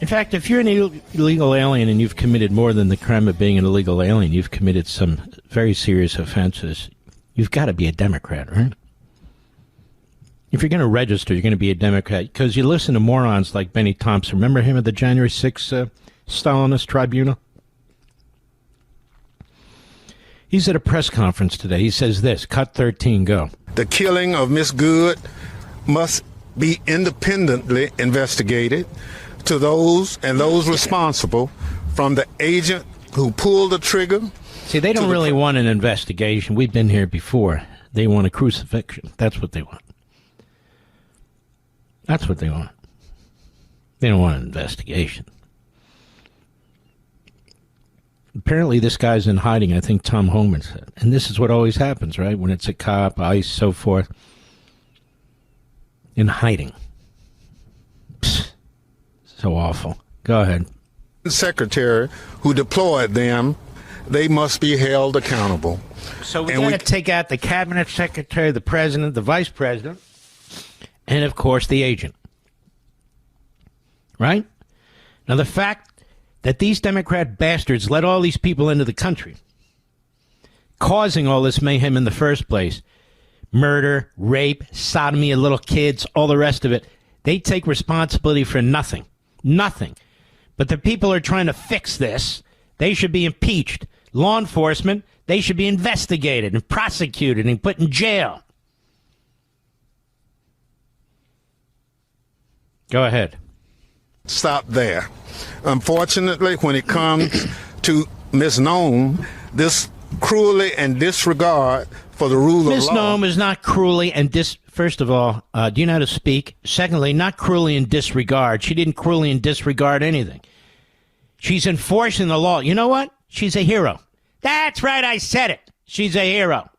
in fact, if you're an illegal alien and you've committed more than the crime of being an illegal alien, you've committed some very serious offenses, you've got to be a Democrat, right? If you're going to register, you're going to be a Democrat because you listen to morons like Benny Thompson. Remember him at the January 6th Stalinist tribunal? He's at a press conference today. He says this, cut 13, go. The killing of Miss Good must be independently investigated to those responsible, from the agent who pulled the trigger. See, they don't really want an investigation. We've been here before. They want a crucifixion. That's what they want. That's what they want. They don't want an investigation. Apparently, this guy's in hiding, I think Tom Homan said. And this is what always happens, right? When it's a cop, ICE, so forth. In hiding. Psst. So awful. Go ahead. Secretary who deployed them, they must be held accountable. So we're going to take out the cabinet secretary, the president, the vice president, and, of course, the agent. Right? Now, the fact that these Democrat bastards let all these people into the country, causing all this mayhem in the first place, murder, rape, sodomy of little kids, all the rest of it, they take responsibility for nothing. Nothing. But the people are trying to fix this. They should be impeached. Law enforcement, they should be investigated and prosecuted and put in jail. Go ahead. Stop there. Unfortunately, when it comes to Ms. Noem, this cruelty and disregard for the rule of law. Ms. Noem is not cruelly and First of all, do you know how to speak? Secondly, not cruelly and disregard. She didn't cruelly and disregard anything. She's enforcing the law. You know what? She's a hero. That's right, I said it. She's a hero.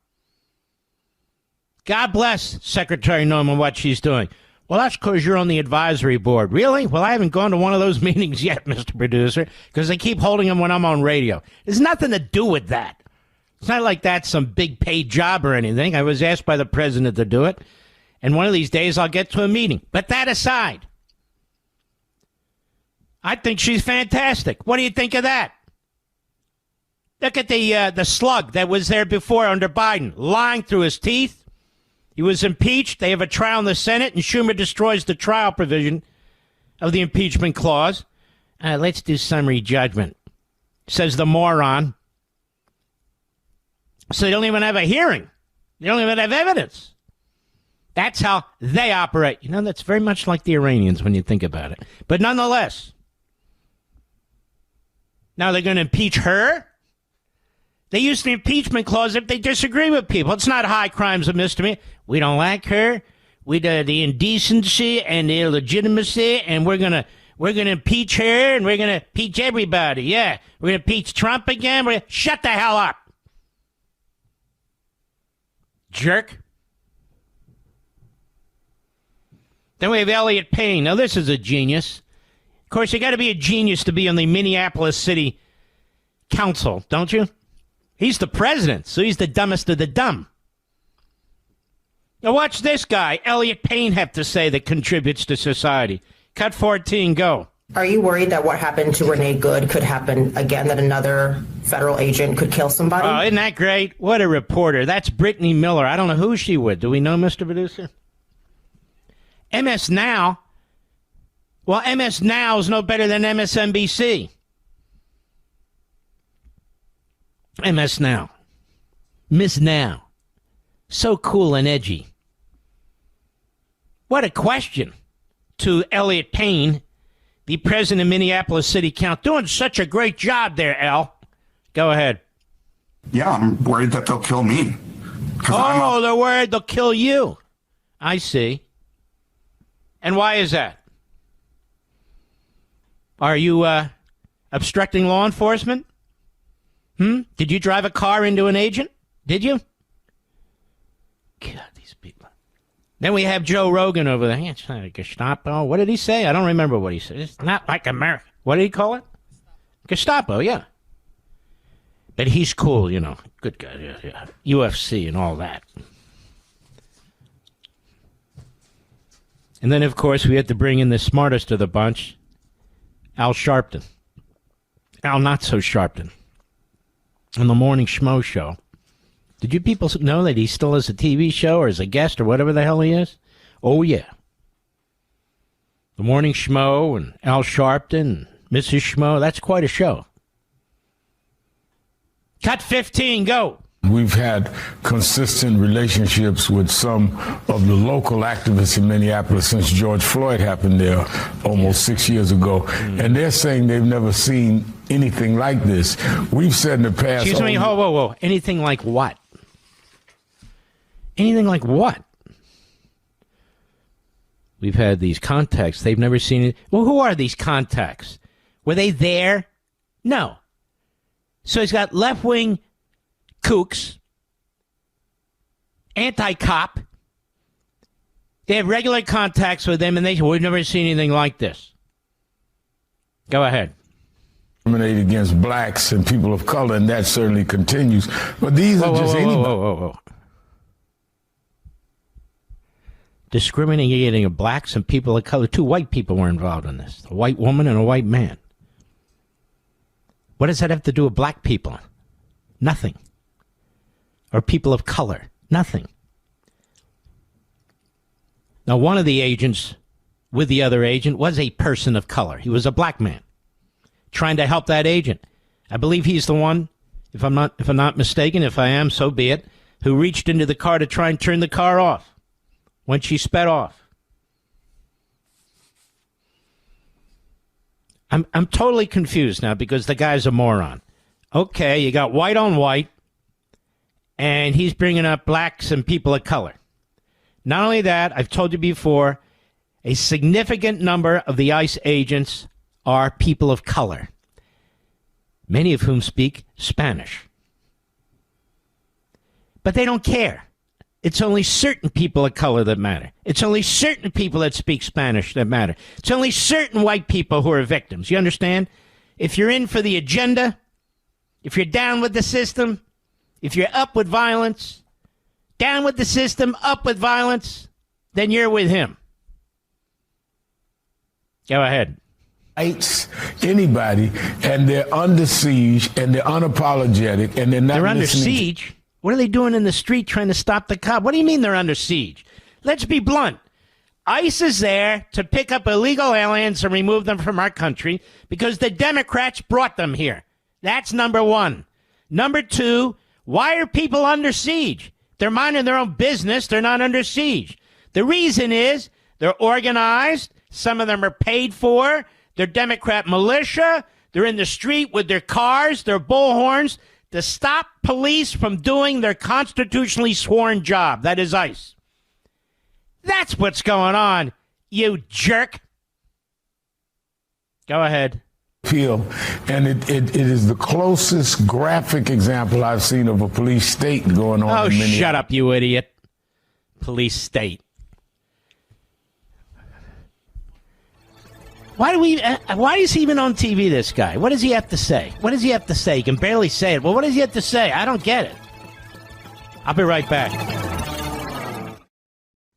God bless Secretary Noem and what she's doing. Well, that's because you're on the advisory board. Really? Well, I haven't gone to one of those meetings yet, Mr. Producer, because they keep holding them when I'm on radio. There's nothing to do with that. It's not like that's some big paid job or anything. I was asked by the president to do it. And one of these days I'll get to a meeting. But that aside, I think she's fantastic. What do you think of that? Look at the slug that was there before under Biden, lying through his teeth. He was impeached. They have a trial in the Senate, and Schumer destroys the trial provision of the impeachment clause. Let's do summary judgment, says the moron. So they don't even have a hearing. They don't even have evidence. That's how they operate. You know, that's very much like the Iranians when you think about it. But nonetheless, now they're going to impeach her? They use the impeachment clause if they disagree with people. It's not high crimes of misdemeanor. We don't like her. We do the indecency and the illegitimacy, and we're We're going to impeach her, and we're going to impeach everybody. Yeah, we're going to impeach Trump again. Shut the hell up, jerk. Then we have Elliot Payne. Now, this is a genius. Of course, you got to be a genius to be on the Minneapolis City Council, don't you? He's the president, so he's the dumbest of the dumb. Now, watch this guy, Elliot Payne, have to say that contributes to society. Cut 14, go. Are you worried that what happened to Renee Good could happen again, that another federal agent could kill somebody? Oh, isn't that great? What a reporter. That's Brittany Miller. I don't know who she would. Do we know, Mr. Producer? MS Now? Well, MS Now is no better than MSNBC. MS Now. Miss Now. So cool and edgy. What a question to Elliot Payne, the president of Minneapolis City Council. Doing such a great job there, Al. Go ahead. Yeah, I'm worried that they'll kill me. Oh, they're worried they'll kill you. I see. And why is that? Are you obstructing law enforcement? Did you drive a car into an agent? Did you? God, these people. Then we have Joe Rogan over there. It's not a Gestapo. What did he say? I don't remember what he said. It's not like America. What did he call it? Gestapo, yeah. But he's cool, you know. Good guy, yeah. UFC and all that. And then, of course, we had to bring in the smartest of the bunch, Al Sharpton. Al Not-So-Sharpton. On the Morning Schmo Show. Did you people know that he still has a TV show or is a guest or whatever the hell he is? Oh, yeah. The Morning Schmo and Al Sharpton and Mrs. Schmo, that's quite a show. Cut 15, go. We've had consistent relationships with some of the local activists in Minneapolis since George Floyd happened there almost 6 years ago. And they're saying they've never seen anything like this. We've said in the past... Excuse me, whoa. Anything like what? Anything like what? We've had these contacts. They've never seen it. Well, who are these contacts? Were they there? No. So he's got left-wing kooks, anti-cop. They have regular contacts with them, and they say, we've never seen anything like this. Go ahead. Discriminate against blacks and people of color, and that certainly continues. But these are just anybody. Whoa. Discriminating against blacks and people of color. 2 white people were involved in this. A white woman and a white man. What does that have to do with black people? Nothing. Or people of color. Nothing. Now, one of the agents with the other agent was a person of color. He was a black man trying to help that agent. I believe he's the one, if I'm not mistaken, if I am, so be it, who reached into the car to try and turn the car off when she sped off. I'm totally confused now because the guy's a moron. Okay, you got white on white, and he's bringing up blacks and people of color. Not only that, I've told you before, a significant number of the ICE agents are people of color, many of whom speak Spanish. But they don't care. It's only certain people of color that matter. It's only certain people that speak Spanish that matter. It's only certain white people who are victims. You understand? If you're in for the agenda, if you're down with the system, if you're up with violence, down with the system, up with violence, then you're with him. Go ahead. Anybody, and they're under siege, and they're unapologetic, and they're not They're under listening. siege? What are they doing in the street trying to stop the cop? What do you mean they're under siege? Let's be blunt. ICE is there to pick up illegal aliens and remove them from our country because the Democrats brought them here. That's number one. Number two, why are people under siege? They're minding their own business. They're not under siege. The reason is they're organized. Some of them are paid for. They're Democrat militia. They're in the street with their cars, their bullhorns, to stop police from doing their constitutionally sworn job. That is ICE. That's what's going on, you jerk. Go ahead. Appeal, and it is the closest graphic example I've seen of a police state going on. Oh, in Minneapolis. shut up, you idiot. Police state. Why is he even on TV, this guy? What does he have to say? What does he have to say? He can barely say it. Well, what does he have to say? I don't get it. I'll be right back.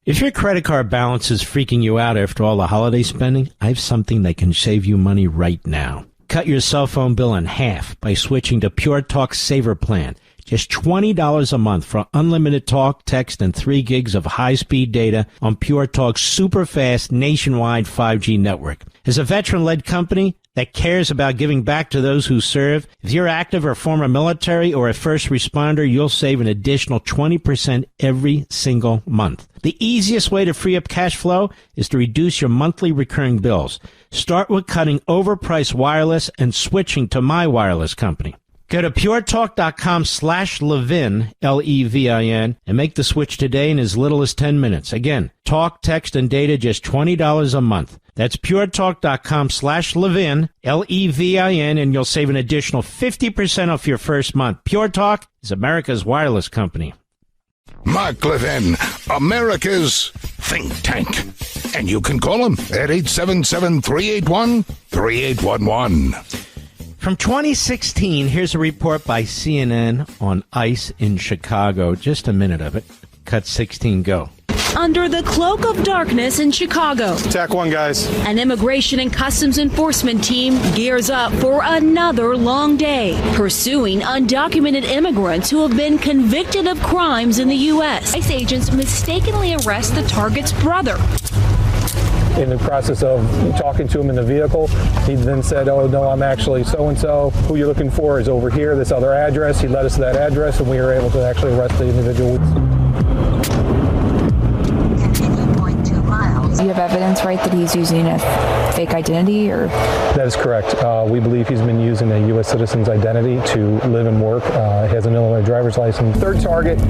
If your credit card balance is freaking you out after all the holiday spending, I have something that can save you money right now. Cut your cell phone bill in half by switching to Pure Talk Saver Plan. Just $20 a month for unlimited talk, text, and 3 gigs of high-speed data on Pure Talk's super-fast nationwide 5G network. As a veteran-led company that cares about giving back to those who serve, if you're active or former military or a first responder, you'll save an additional 20% every single month. The easiest way to free up cash flow is to reduce your monthly recurring bills. Start with cutting overpriced wireless and switching to my wireless company. Go to puretalk.com/Levin, Levin, and make the switch today in as little as 10 minutes. Again, talk, text, and data just $20 a month. That's puretalk.com/Levin, Levin, and you'll save an additional 50% off your first month. Pure Talk is America's wireless company. Mark Levin, America's think tank. And you can call him at 877-381-3811. From 2016, here's a report by CNN on ICE in Chicago. Just a minute of it. Cut 16, go. Under the cloak of darkness in Chicago. Attack 1, guys. An immigration and customs enforcement team gears up for another long day, pursuing undocumented immigrants who have been convicted of crimes in the U.S. ICE agents mistakenly arrest the target's brother. In the process of talking to him in the vehicle, he then said, "Oh, no, I'm actually so-and-so. Who you're looking for is over here, this other address." He led us to that address, and we were able to actually arrest the individual. Do you have evidence, right, that he's using a fake identity? Or That is correct. We believe he's been using a U.S. citizen's identity to live and work. He has an Illinois driver's license. Third target,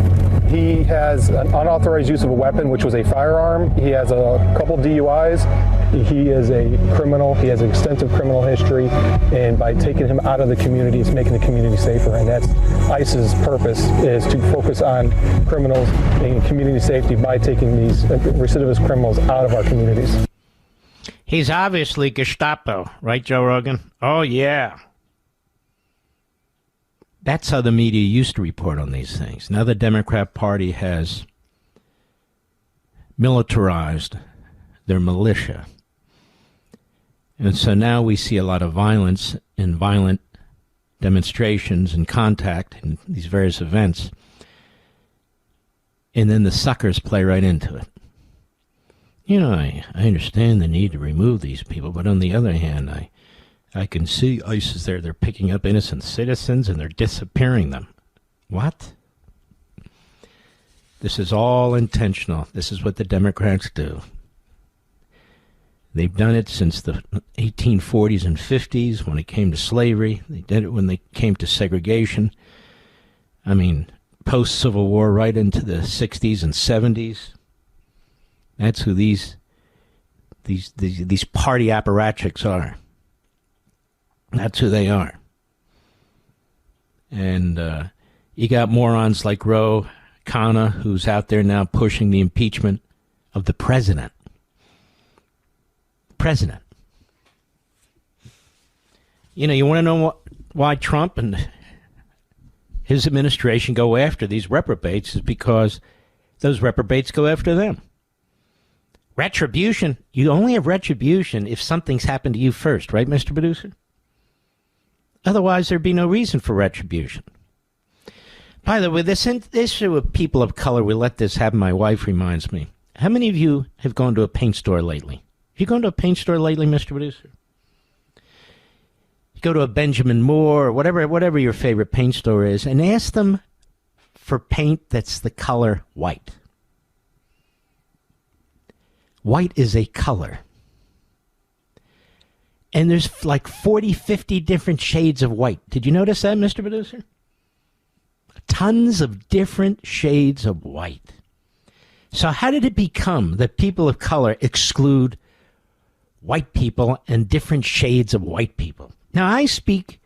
he has an unauthorized use of a weapon, which was a firearm. He has a couple DUIs. He is a criminal. He has extensive criminal history. And by taking him out of the community, it's making the community safer. And that's ICE's purpose, is to focus on criminals and community safety by taking these recidivist criminals out of our communities. He's obviously Gestapo, right, Joe Rogan? Oh, yeah. That's how the media used to report on these things. Now the Democrat Party has militarized their militia. And so now we see a lot of violence and violent demonstrations and contact in these various events. And then the suckers play right into it. You know, I understand the need to remove these people, but on the other hand, I can see ICE is there. They're picking up innocent citizens and they're disappearing them. What? This is all intentional. This is what the Democrats do. They've done it since the 1840s and 50s when it came to slavery. They did it when they came to segregation. I mean, post-Civil War right into the 60s and 70s. That's who these party apparatchiks are. That's who they are. And you got morons like Ro Khanna, who's out there now pushing the impeachment of the president. President. You know, you want to know why Trump and his administration go after these reprobates is because those reprobates go after them. Retribution. You only have retribution if something's happened to you first, right, Mr. Producer? Otherwise, there'd be no reason for retribution. By the way, this issue of people of color, we let this happen. My wife reminds me. How many of you have gone to a paint store lately? Have you gone to a paint store lately, Mr. Producer? You go to a Benjamin Moore or whatever your favorite paint store is, and ask them for paint that's the color white. White is a color. And there's like 40, 50 different shades of white. Did you notice that, Mr. Producer? Tons of different shades of white. So how did it become that people of color exclude white people and different shades of white people. Now, I speak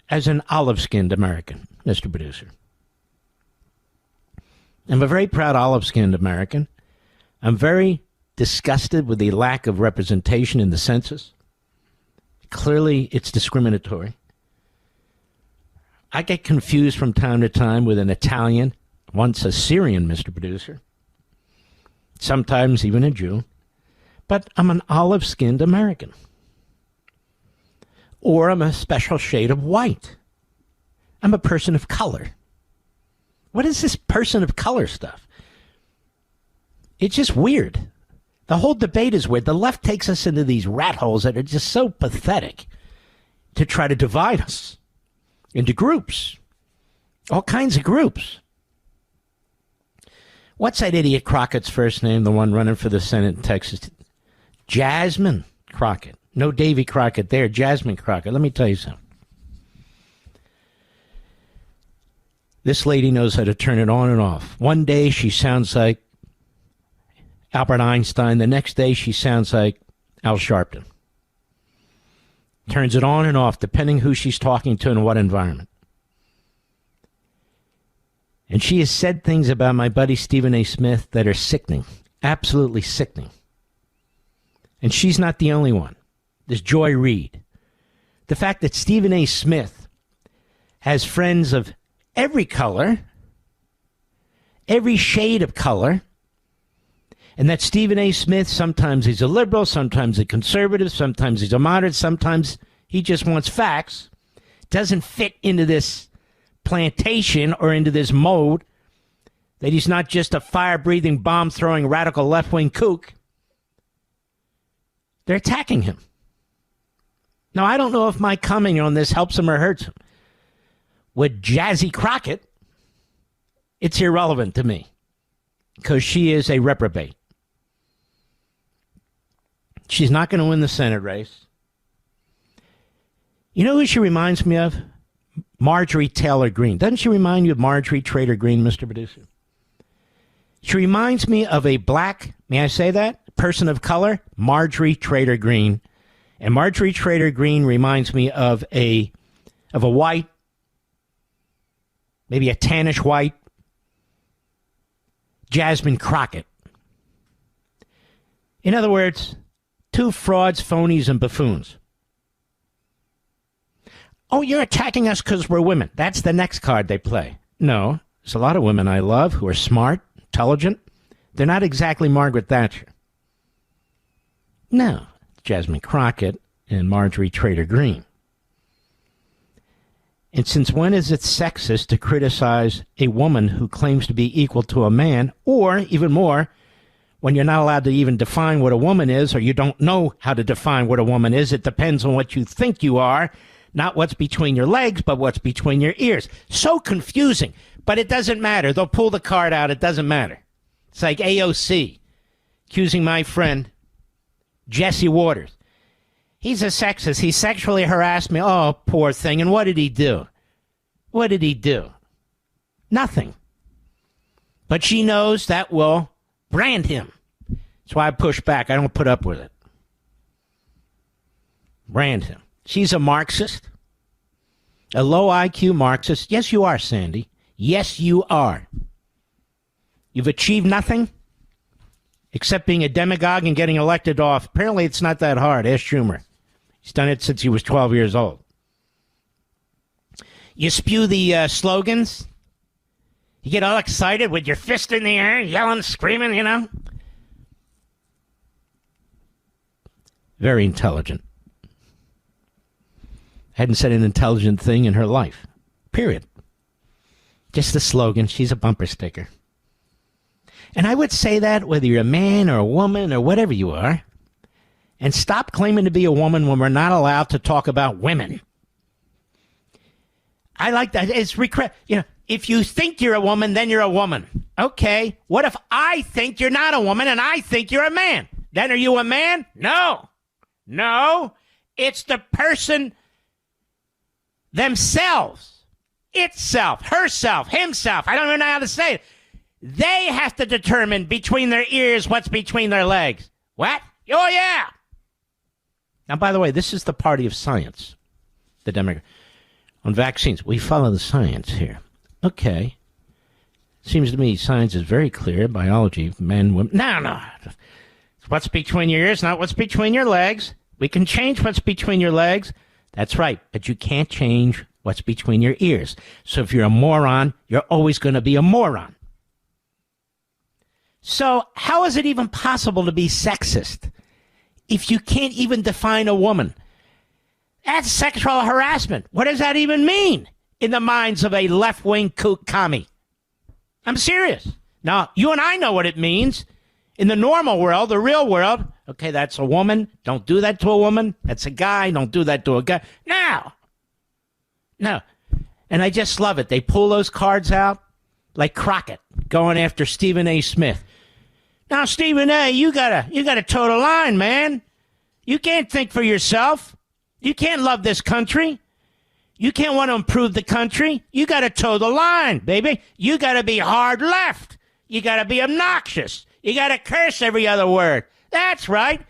as an olive-skinned American, Mr. Producer. I'm a very proud olive-skinned American. I'm very disgusted with the lack of representation in the census. Clearly, it's discriminatory. I get confused from time to time with an Italian, once a Syrian, Mr. Producer, sometimes even a Jew, but I'm an olive-skinned American. Or I'm a special shade of white. I'm a person of color. What is this person of color stuff? It's just weird. The whole debate is weird. The left takes us into these rat holes that are just so pathetic to try to divide us into groups. All kinds of groups. What's that idiot Crockett's first name, the one running for the Senate in Texas? Jasmine Crockett. No Davy Crockett there, Jasmine Crockett. Let me tell you something. This lady knows how to turn it on and off. One day she sounds like Albert Einstein. The next day she sounds like Al Sharpton. Turns it on and off depending who she's talking to and what environment. And she has said things about my buddy Stephen A. Smith that are sickening. Absolutely sickening. And she's not the only one. There's Joy Reid. The fact that Stephen A. Smith has friends of every color, every shade of color, and that Stephen A. Smith, sometimes he's a liberal, sometimes a conservative, sometimes he's a moderate, sometimes he just wants facts, doesn't fit into this plantation or into this mode, that he's not just a fire-breathing, bomb-throwing, radical left-wing kook. They're attacking him. Now, I don't know if my comment on this helps him or hurts him. With Jazzy Crockett, it's irrelevant to me because she is a reprobate. She's not going to win the Senate race. You know who she reminds me of? Marjorie Taylor Greene. Doesn't she remind you of Marjorie Taylor Greene, Mr. Producer? She reminds me of a black, may I say that, person of color, Marjorie Taylor Greene. And Marjorie Taylor Greene reminds me of a white, maybe a tannish white, Jasmine Crockett. In other words, two frauds, phonies, and buffoons. Oh, you're attacking us because we're women. That's the next card they play. No, there's a lot of women I love who are smart, intelligent. They're not exactly Margaret Thatcher. No, Jasmine Crockett and Marjorie Taylor Greene. And since when is it sexist to criticize a woman who claims to be equal to a man, or even more, when you're not allowed to even define what a woman is, or you don't know how to define what a woman is? It depends on what you think you are, not what's between your legs, but what's between your ears. So confusing, but it doesn't matter. They'll pull the card out. It doesn't matter. It's like AOC accusing my friend Jesse Waters. He's a sexist. He sexually harassed me. Oh, poor thing. And what did he do? What did he do? Nothing. But she knows that will brand him. That's why I push back. I don't put up with it. Brand him. She's a Marxist. A low IQ Marxist. Yes, you are, Sandy. Yes, you are. You've achieved nothing except being a demagogue and getting elected off. Apparently, it's not that hard. Ask Schumer. He's done it since he was 12 years old. You spew the slogans. You get all excited with your fist in the air, yelling, screaming, you know. Very intelligent. Hadn't said an intelligent thing in her life. Period. Just a slogan. She's a bumper sticker. And I would say that whether you're a man or a woman or whatever you are. And stop claiming to be a woman when we're not allowed to talk about women. I like that. It's you know, if you think you're a woman, then you're a woman. Okay. What if I think you're not a woman and I think you're a man? Then are you a man? No. No. It's the person themselves. Itself. Herself. Himself. I don't even know how to say it. They have to determine between their ears what's between their legs. What? Oh, yeah. Now, by the way, this is the party of science, the Democrat. On vaccines, we follow the science here. Okay. Seems to me science is very clear. Biology, men, women. No. It's what's between your ears, not what's between your legs. We can change what's between your legs. That's right. But you can't change what's between your ears. So if you're a moron, you're always going to be a moron. So how is it even possible to be sexist if you can't even define a woman? That's sexual harassment. What does that even mean in the minds of a left-wing kook commie? I'm serious. Now, you and I know what it means. In the normal world, the real world, okay, that's a woman. Don't do that to a woman. That's a guy. Don't do that to a guy. No. And I just love it. They pull those cards out like Crockett going after Stephen A. Smith. Now, Stephen A., you gotta toe the line, man. You can't think for yourself. You can't love this country. You can't want to improve the country. You got to toe the line, baby. You got to be hard left. You got to be obnoxious. You got to curse every other word. That's right.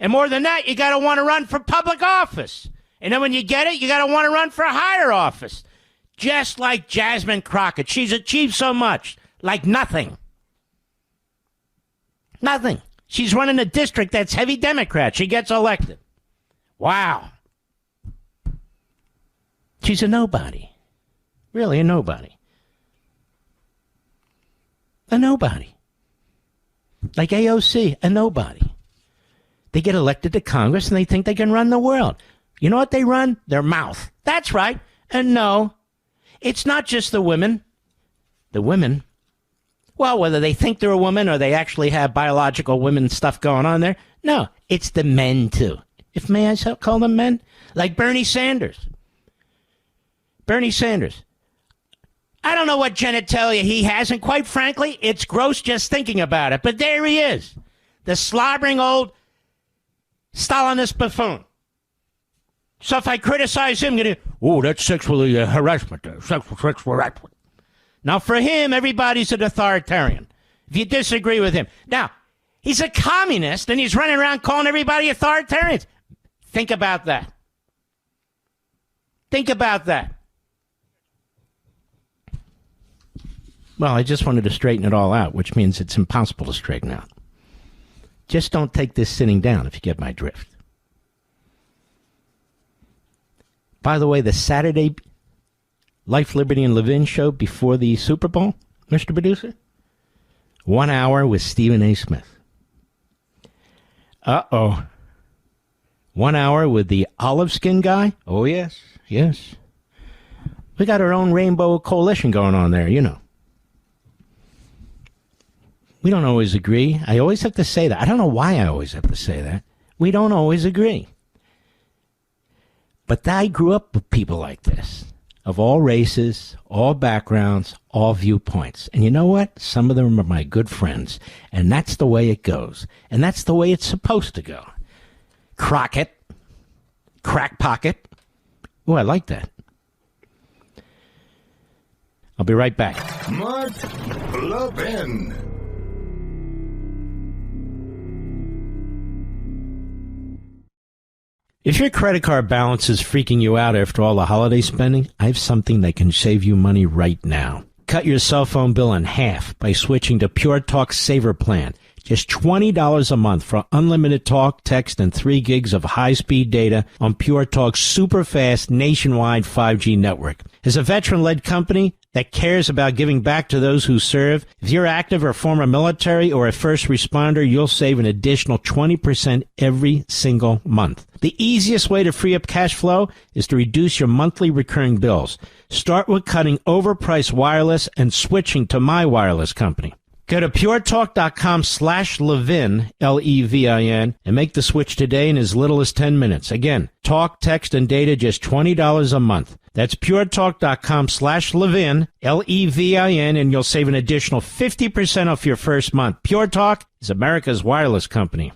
And more than that, you got to want to run for public office. And then when you get it, you got to want to run for a higher office. Just like Jasmine Crockett. She's achieved so much. Like nothing. Nothing. She's running a district that's heavy Democrat. She gets elected. Wow. She's a nobody. Really a nobody. A nobody. Like AOC, a nobody. They get elected to Congress and they think they can run the world. You know what they run? Their mouth. That's right. And no, it's not just the women. The women, well, whether they think they're a woman or they actually have biological women stuff going on there, no, it's the men too. If may I call them men? Like Bernie Sanders. Bernie Sanders. I don't know what genitalia he has, and quite frankly, it's gross just thinking about it. But there he is, the slobbering old Stalinist buffoon. So if I criticize him, that's sexually harassment there, sexual harassment. Now for him, everybody's an authoritarian. If you disagree with him. Now, he's a communist, and he's running around calling everybody authoritarians. Think about that. Think about that. Well, I just wanted to straighten it all out, which means it's impossible to straighten out. Just don't take this sitting down, if you get my drift. By the way, the Saturday Life, Liberty, and Levin show before the Super Bowl, Mr. Producer? 1 hour with Stephen A. Smith. 1 hour with the olive skin guy? Oh, yes. We got our own rainbow coalition going on there, you know. We don't always agree. I always have to say that. I don't know why I always have to say that. We don't always agree. But I grew up with people like this, of all races, all backgrounds, all viewpoints. And you know what? Some of them are my good friends. And that's the way it goes. And that's the way it's supposed to go. Crockett. Crack pocket. Oh, I like that. I'll be right back. Mark Levin. If your credit card balance is freaking you out after all the holiday spending, I have something that can save you money right now. Cut your cell phone bill in half by switching to Pure Talk Saver Plan. Just $20 a month for unlimited talk, text, and 3 gigs of high-speed data on Pure Talk's super-fast nationwide 5G network. As a veteran-led company that cares about giving back to those who serve, if you're active or former military or a first responder, you'll save an additional 20% every single month. The easiest way to free up cash flow is to reduce your monthly recurring bills. Start with cutting overpriced wireless and switching to my wireless company. Go to puretalk.com/Levin, Levin, and make the switch today in as little as 10 minutes. Again, talk, text, and data just $20 a month. That's puretalk.com/Levin, Levin, and you'll save an additional 50% off your first month. Pure Talk is America's wireless company.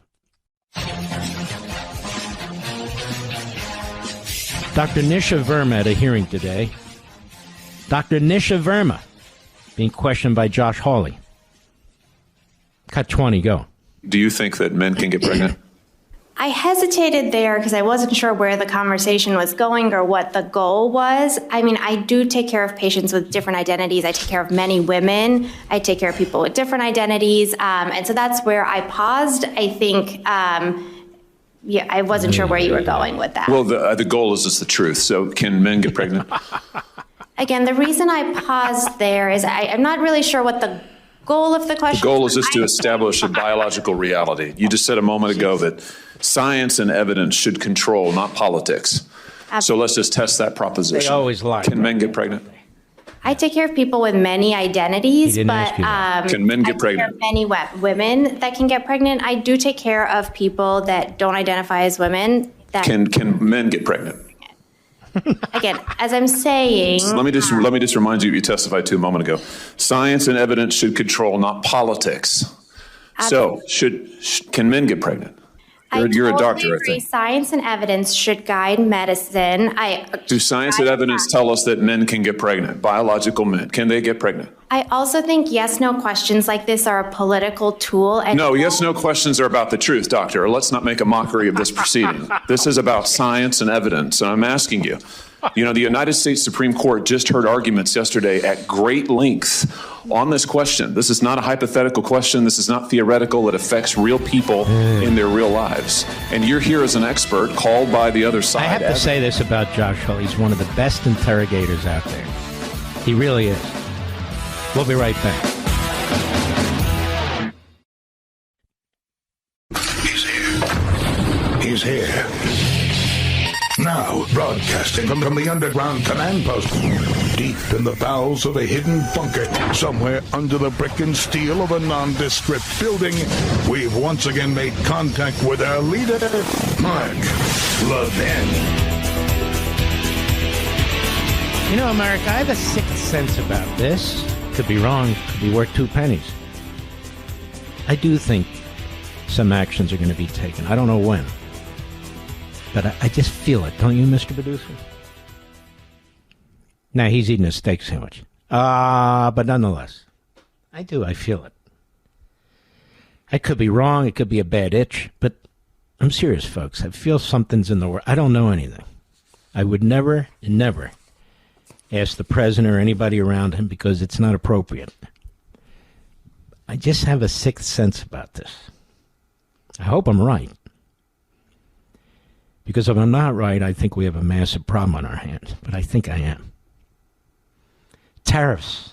Dr. Nisha Verma at a hearing today. Dr. Nisha Verma being questioned by Josh Hawley. Cut 20, go. Do you think that men can get pregnant? I hesitated there because I wasn't sure where the conversation was going or what the goal was. I mean, I do take care of patients with different identities. I take care of many women. I take care of people with different identities. And so that's where I paused. I think, I wasn't sure where you were going with that. Well, the goal is just the truth. So can men get pregnant? Again, the reason I paused there is I'm not really sure what the goal of the question is. The goal is just to establish a biological reality. You just said a moment ago that science and evidence should control, not politics. Absolutely. So let's just test that proposition. They always lie. Can men get pregnant? I take care of people with many identities, but can men get pregnant? There are many women that can get pregnant. I do take care of people that don't identify as women. That can men get pregnant? Again, as I'm saying, let me just remind you testified to a moment ago. Science and evidence should control, not politics. So can men get pregnant? You're a doctor, I think. Science and evidence should guide medicine. Do science and evidence tell us that men can get pregnant? Biological men, can they get pregnant? I also think yes/no questions like this are a political tool. No, yes/no questions are about the truth, doctor. Let's not make a mockery of this proceeding. This is about science and evidence, and I'm asking you. You know, the United States Supreme Court just heard arguments yesterday at great length on this question. This is not a hypothetical question. This is not theoretical. It affects real people in their real lives. And you're here as an expert called by the other side. I have to say this about Josh Hull. He's one of the best interrogators out there. He really is. We'll be right back. He's here. Now, broadcasting from the underground command post, deep in the bowels of a hidden bunker, somewhere under the brick and steel of a nondescript building, we've once again made contact with our leader, Mark Levin. You know, America, I have a sixth sense about this. Could be wrong, could be worth 2 pennies. I do think some actions are going to be taken. I don't know when. But I just feel it, don't you, Mr. Producer? Now, he's eating a steak sandwich. But nonetheless, I do, I feel it. I could be wrong, it could be a bad itch, but I'm serious, folks. I feel something's in the world. I don't know anything. I would never ask the president or anybody around him because it's not appropriate. I just have a sixth sense about this. I hope I'm right. Because if I'm not right, I think we have a massive problem on our hands. But I think I am. Tariffs.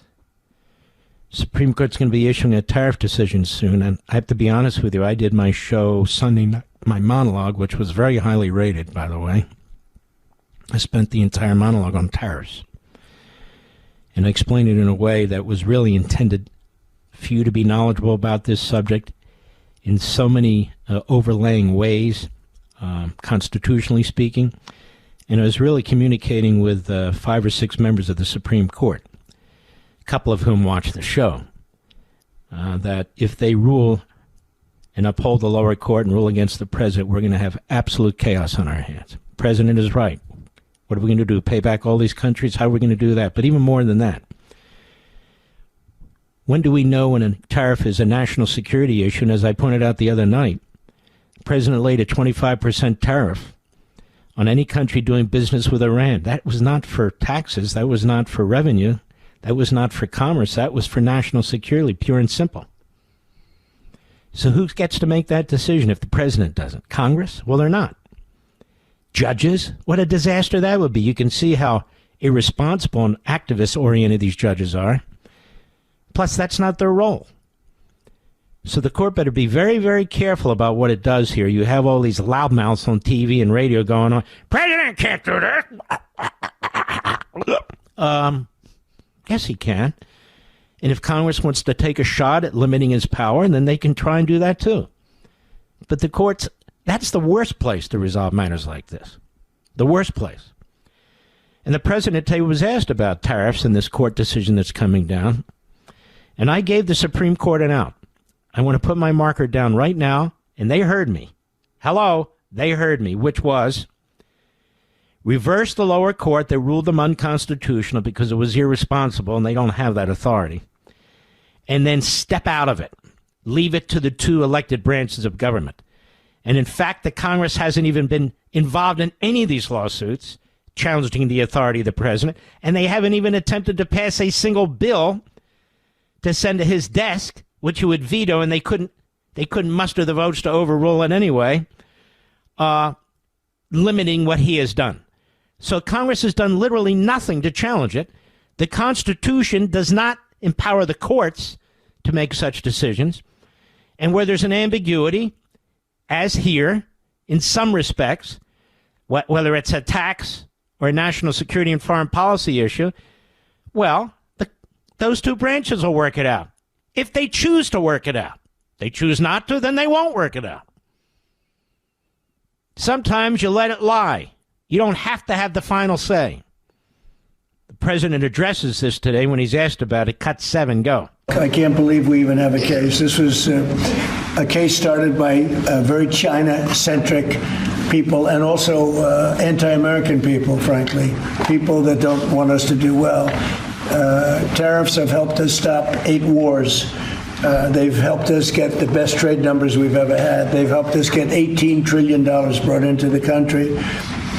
Supreme Court's going to be issuing a tariff decision soon. And I have to be honest with you, I did my show Sunday night, my monologue, which was very highly rated, by the way. I spent the entire monologue on tariffs. And I explained it in a way that was really intended for you to be knowledgeable about this subject in so many overlaying ways. Constitutionally speaking, and I was really communicating with 5 or 6 members of the Supreme Court, a couple of whom watched the show, that if they rule and uphold the lower court and rule against the president, we're going to have absolute chaos on our hands. The president is right. What are we going to do, pay back all these countries? How are we going to do that? But even more than that, when do we know when a tariff is a national security issue? And as I pointed out the other night, the president laid a 25% tariff on any country doing business with Iran. That was not for taxes. That was not for revenue. That was not for commerce. That was for national security, pure and simple. So who gets to make that decision if the president doesn't? Congress? Well, they're not. Judges? What a disaster that would be. You can see how irresponsible and activist-oriented these judges are. Plus, that's not their role. So the court better be very, very careful about what it does here. You have all these loudmouths on TV and radio going on, President can't do this. Yes, he can. And if Congress wants to take a shot at limiting his power, then they can try and do that too. But the courts, that's the worst place to resolve matters like this. The worst place. And the president today was asked about tariffs in this court decision that's coming down. And I gave the Supreme Court an out. I want to put my marker down right now, and they heard me. Hello, they heard me, which was reverse the lower court that ruled them unconstitutional because it was irresponsible and they don't have that authority, and then step out of it. Leave it to the 2 elected branches of government. And in fact, the Congress hasn't even been involved in any of these lawsuits challenging the authority of the president, and they haven't even attempted to pass a single bill to send to his desk, which he would veto, and they couldn't muster the votes to overrule it anyway, limiting what he has done. So Congress has done literally nothing to challenge it. The Constitution does not empower the courts to make such decisions. And where there's an ambiguity, as here, in some respects, whether it's a tax or a national security and foreign policy issue, well, those two branches will work it out. If they choose to work it out. They choose not to, then they won't work it out. Sometimes you let it lie. You don't have to have the final say. The president addresses this today when he's asked about it. Cut 7, go. I can't believe we even have a case. This was a case started by very China-centric people and also anti-American people, frankly, people that don't want us to do well. Tariffs have helped us stop 8 wars. They've helped us get the best trade numbers we've ever had. They've helped us get $18 trillion brought into the country.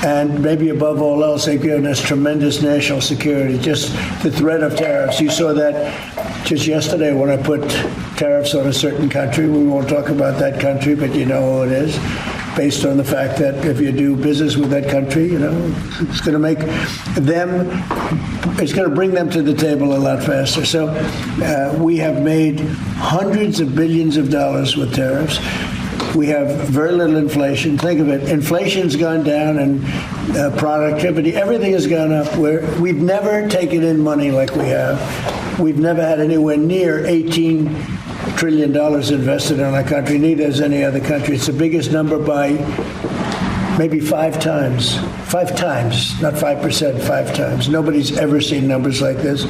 And maybe above all else, they've given us tremendous national security. Just the threat of tariffs. You saw that just yesterday when I put tariffs on a certain country. We won't talk about that country, but you know who it is. Based on the fact that if you do business with that country, it's going to make them, it's going to bring them to the table a lot faster. So we have made hundreds of billions of dollars with tariffs. We have very little inflation. Think of it. Inflation's gone down and productivity, everything has gone up. We've never taken in money like we have. We've never had anywhere near $18 trillion invested in our country. Neither has any other country. It's the biggest number by maybe 5 times. 5 times, not 5%, 5 times. Nobody's ever seen numbers like this.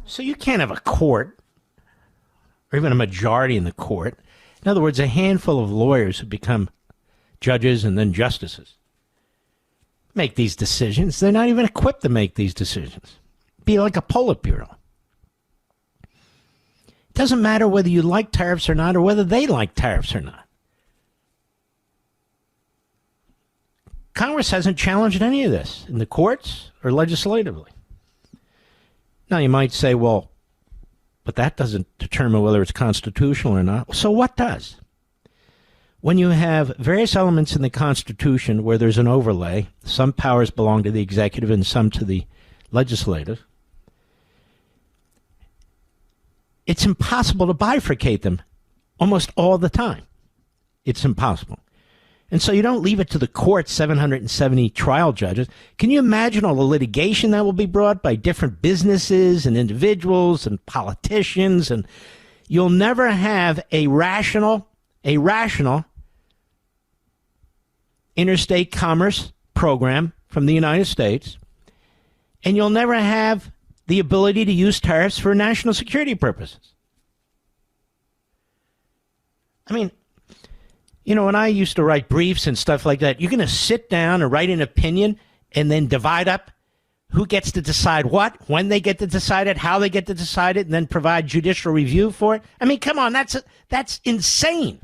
So you can't have a court, or even a majority in the court. In other words, a handful of lawyers who become judges and then justices make these decisions. They're not even equipped to make these decisions. Be like a Politburo. It doesn't matter whether you like tariffs or not, or whether they like tariffs or not. Congress hasn't challenged any of this in the courts or legislatively. Now, you might say, well, but that doesn't determine whether it's constitutional or not. So what does? When you have various elements in the Constitution where there's an overlay, some powers belong to the executive and some to the legislative, it's impossible to bifurcate them almost all the time. It's impossible. And so you don't leave it to the court, 770 trial judges. Can you imagine all the litigation that will be brought by different businesses and individuals and politicians? And you'll never have a rational interstate commerce program from the United States. And you'll never have the ability to use tariffs for national security purposes. I mean, when I used to write briefs and stuff like that, you're going to sit down and write an opinion and then divide up who gets to decide what, when they get to decide it, how they get to decide it, and then provide judicial review for it. I mean, come on, that's insane.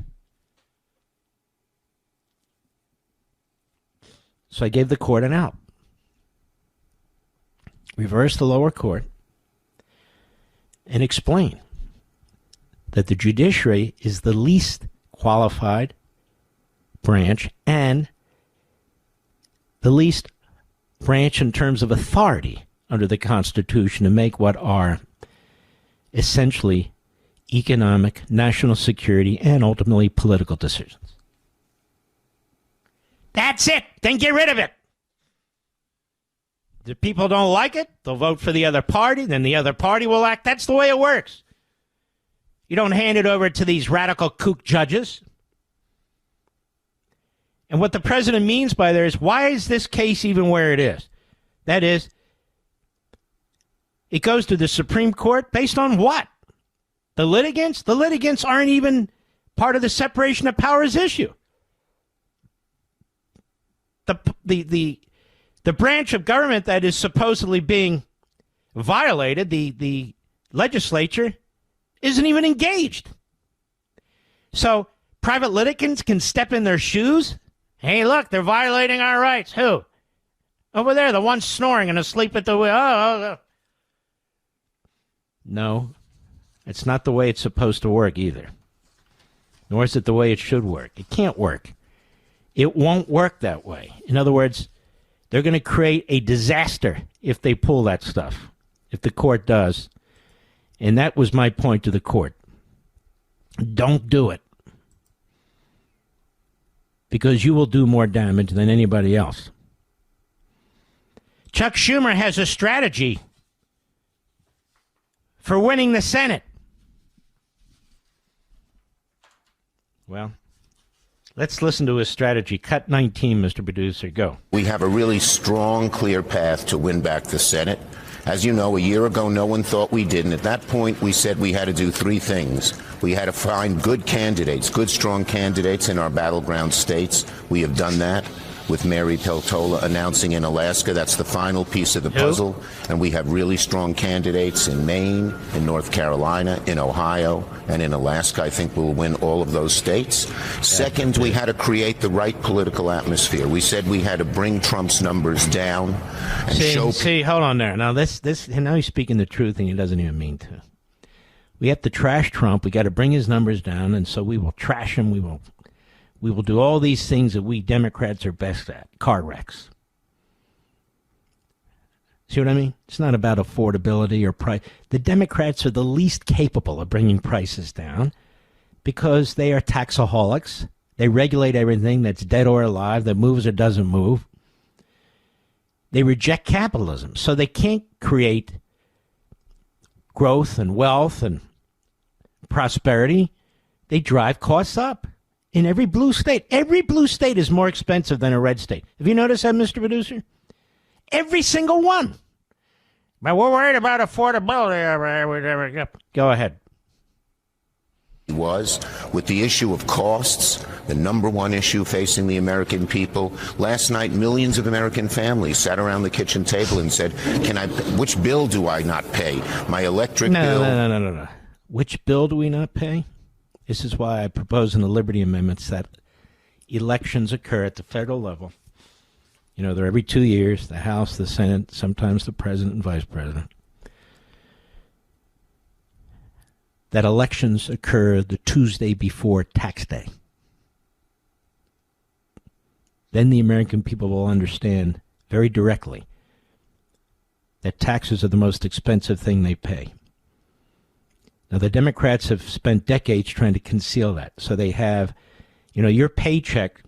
So I gave the court an out. Reverse the lower court and explain that the judiciary is the least qualified branch and the least branch in terms of authority under the Constitution to make what are essentially economic, national security, and ultimately political decisions. That's it. Then get rid of it. If people don't like it, they'll vote for the other party, then the other party will act. That's the way it works. You don't hand it over to these radical kook judges. And what the president means by there is, why is this case even where it is? That is, it goes to the Supreme Court based on what? The litigants? The litigants aren't even part of the separation of powers issue. The branch of government that is supposedly being violated, the legislature, isn't even engaged. So Private litigants can step in their shoes? Hey, look, they're violating our rights. Who? Over there, the one snoring and asleep at the wheel. Oh. No, it's not the way it's supposed to work either. Nor is it the way it should work. It can't work. It won't work that way. In other words, they're going to create a disaster if they pull that stuff, if the court does. And that was my point to the court. Don't do it. Because you will do more damage than anybody else. Chuck Schumer has a strategy for winning the Senate. Well, let's listen to his strategy. Cut 19, Mr. Producer. Go. We have a really strong, clear path to win back the Senate. As you know, a year ago, no one thought we did. And at that point, we said we had to do three things. We had to find good candidates, good, strong candidates in our battleground states. We have done that with Mary Peltola announcing in Alaska. That's the final piece of the puzzle. And we have really strong candidates in Maine, in North Carolina, in Ohio, and in Alaska. I think we'll win all of those states. Second, we had to create the right political atmosphere. We said we had to bring Trump's numbers down and See, hold on there. Now, now he's speaking the truth, and he doesn't even mean to. We have to trash Trump. We got to bring his numbers down, and so we will trash him. We will do all these things that we Democrats are best at. Car wrecks. See what I mean? It's not about affordability or price. The Democrats are the least capable of bringing prices down because they are taxaholics. They regulate everything that's dead or alive, that moves or doesn't move. They reject capitalism, so they can't create growth and wealth and prosperity. They drive costs up. In every blue state is more expensive than a red state. Have you noticed that, Mr. Producer? Every single one. But we're worried about affordability. Go ahead. Was with the issue of costs, the number one issue facing the American people. Last night, millions of American families sat around the kitchen table and said, which bill do I not pay? My electric bill? No. Which bill do we not pay? This is why I propose in the Liberty Amendments that elections occur at the federal level. You know, they're every 2 years, the House, the Senate, sometimes the President and Vice President. That elections occur the Tuesday before tax day. Then the American people will understand very directly that taxes are the most expensive thing they pay. Now, the Democrats have spent decades trying to conceal that. So they have, your paycheck,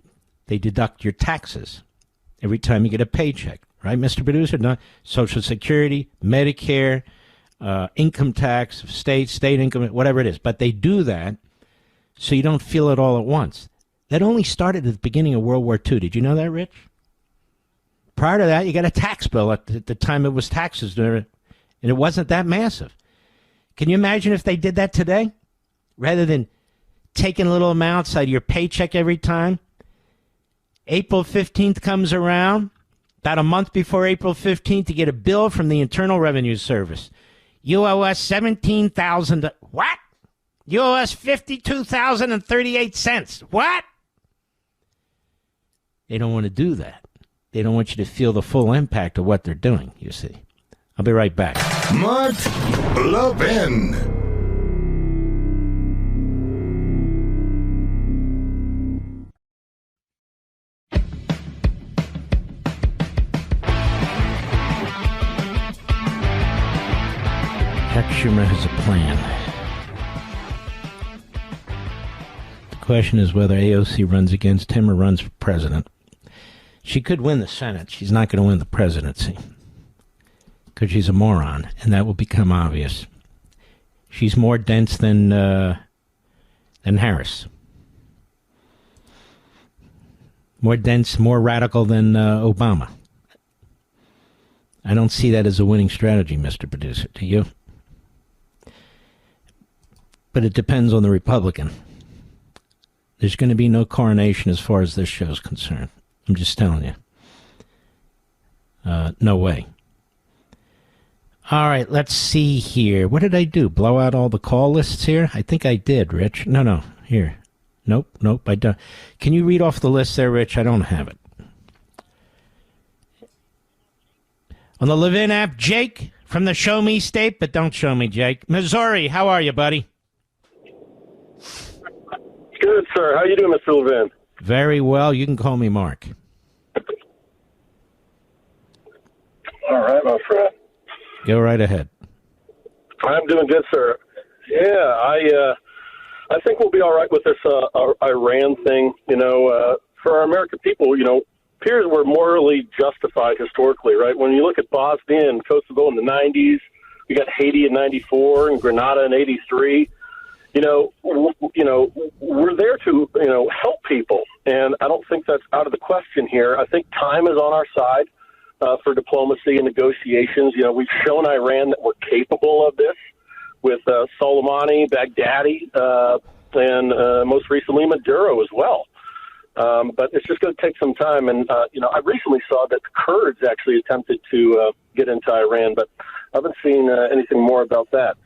they deduct your taxes every time you get a paycheck. Right, Mr. Producer? No, Social Security, Medicare, income tax, state income, whatever it is. But they do that so you don't feel it all at once. That only started at the beginning of World War II. Did you know that, Rich? Prior to that, you got a tax bill at the time it was taxes, and it wasn't that massive. Can you imagine if they did that today? Rather than taking little amounts out of your paycheck every time? April 15th comes around, about a month before April 15th, you get a bill from the Internal Revenue Service. You owe us $17,000. What? You owe us $52,038. What? They don't want to do that. They don't want you to feel the full impact of what they're doing, you see. I'll be right back. Mark Levin. Chuck Schumer has a plan. The question is whether AOC runs against him or runs for president. She could win the Senate. She's not going to win the presidency because she's a moron, and that will become obvious. She's more dense than Harris. More dense, more radical than Obama. I don't see that as a winning strategy, Mr. Producer. Do you? But it depends on the Republican. There's going to be no coronation as far as this show is concerned. I'm just telling you. No way. All right, let's see here. What did I do? Blow out all the call lists here? I think I did, Rich. No, here. Nope, I don't. Can you read off the list there, Rich? I don't have it. On the Levin app, Jake from the Show Me State, but don't show me, Jake. Missouri, how are you, buddy? Good, sir. How you doing, Mr. Levin? Very well. You can call me Mark. All right, my friend. Go right ahead. I'm doing good, sir. Yeah, I think we'll be all right with this Iran thing. For our American people, appears we're morally justified historically, right? When you look at Bosnia and Kosovo in the 90s, we got Haiti in 94 and Grenada in 83. We're there to, help people. And I don't think that's out of the question here. I think time is on our side for diplomacy and negotiations. We've shown Iran that we're capable of this with Soleimani, Baghdadi, and most recently Maduro as well. But it's just going to take some time. And, I recently saw that the Kurds actually attempted to get into Iran, but I haven't seen anything more about that.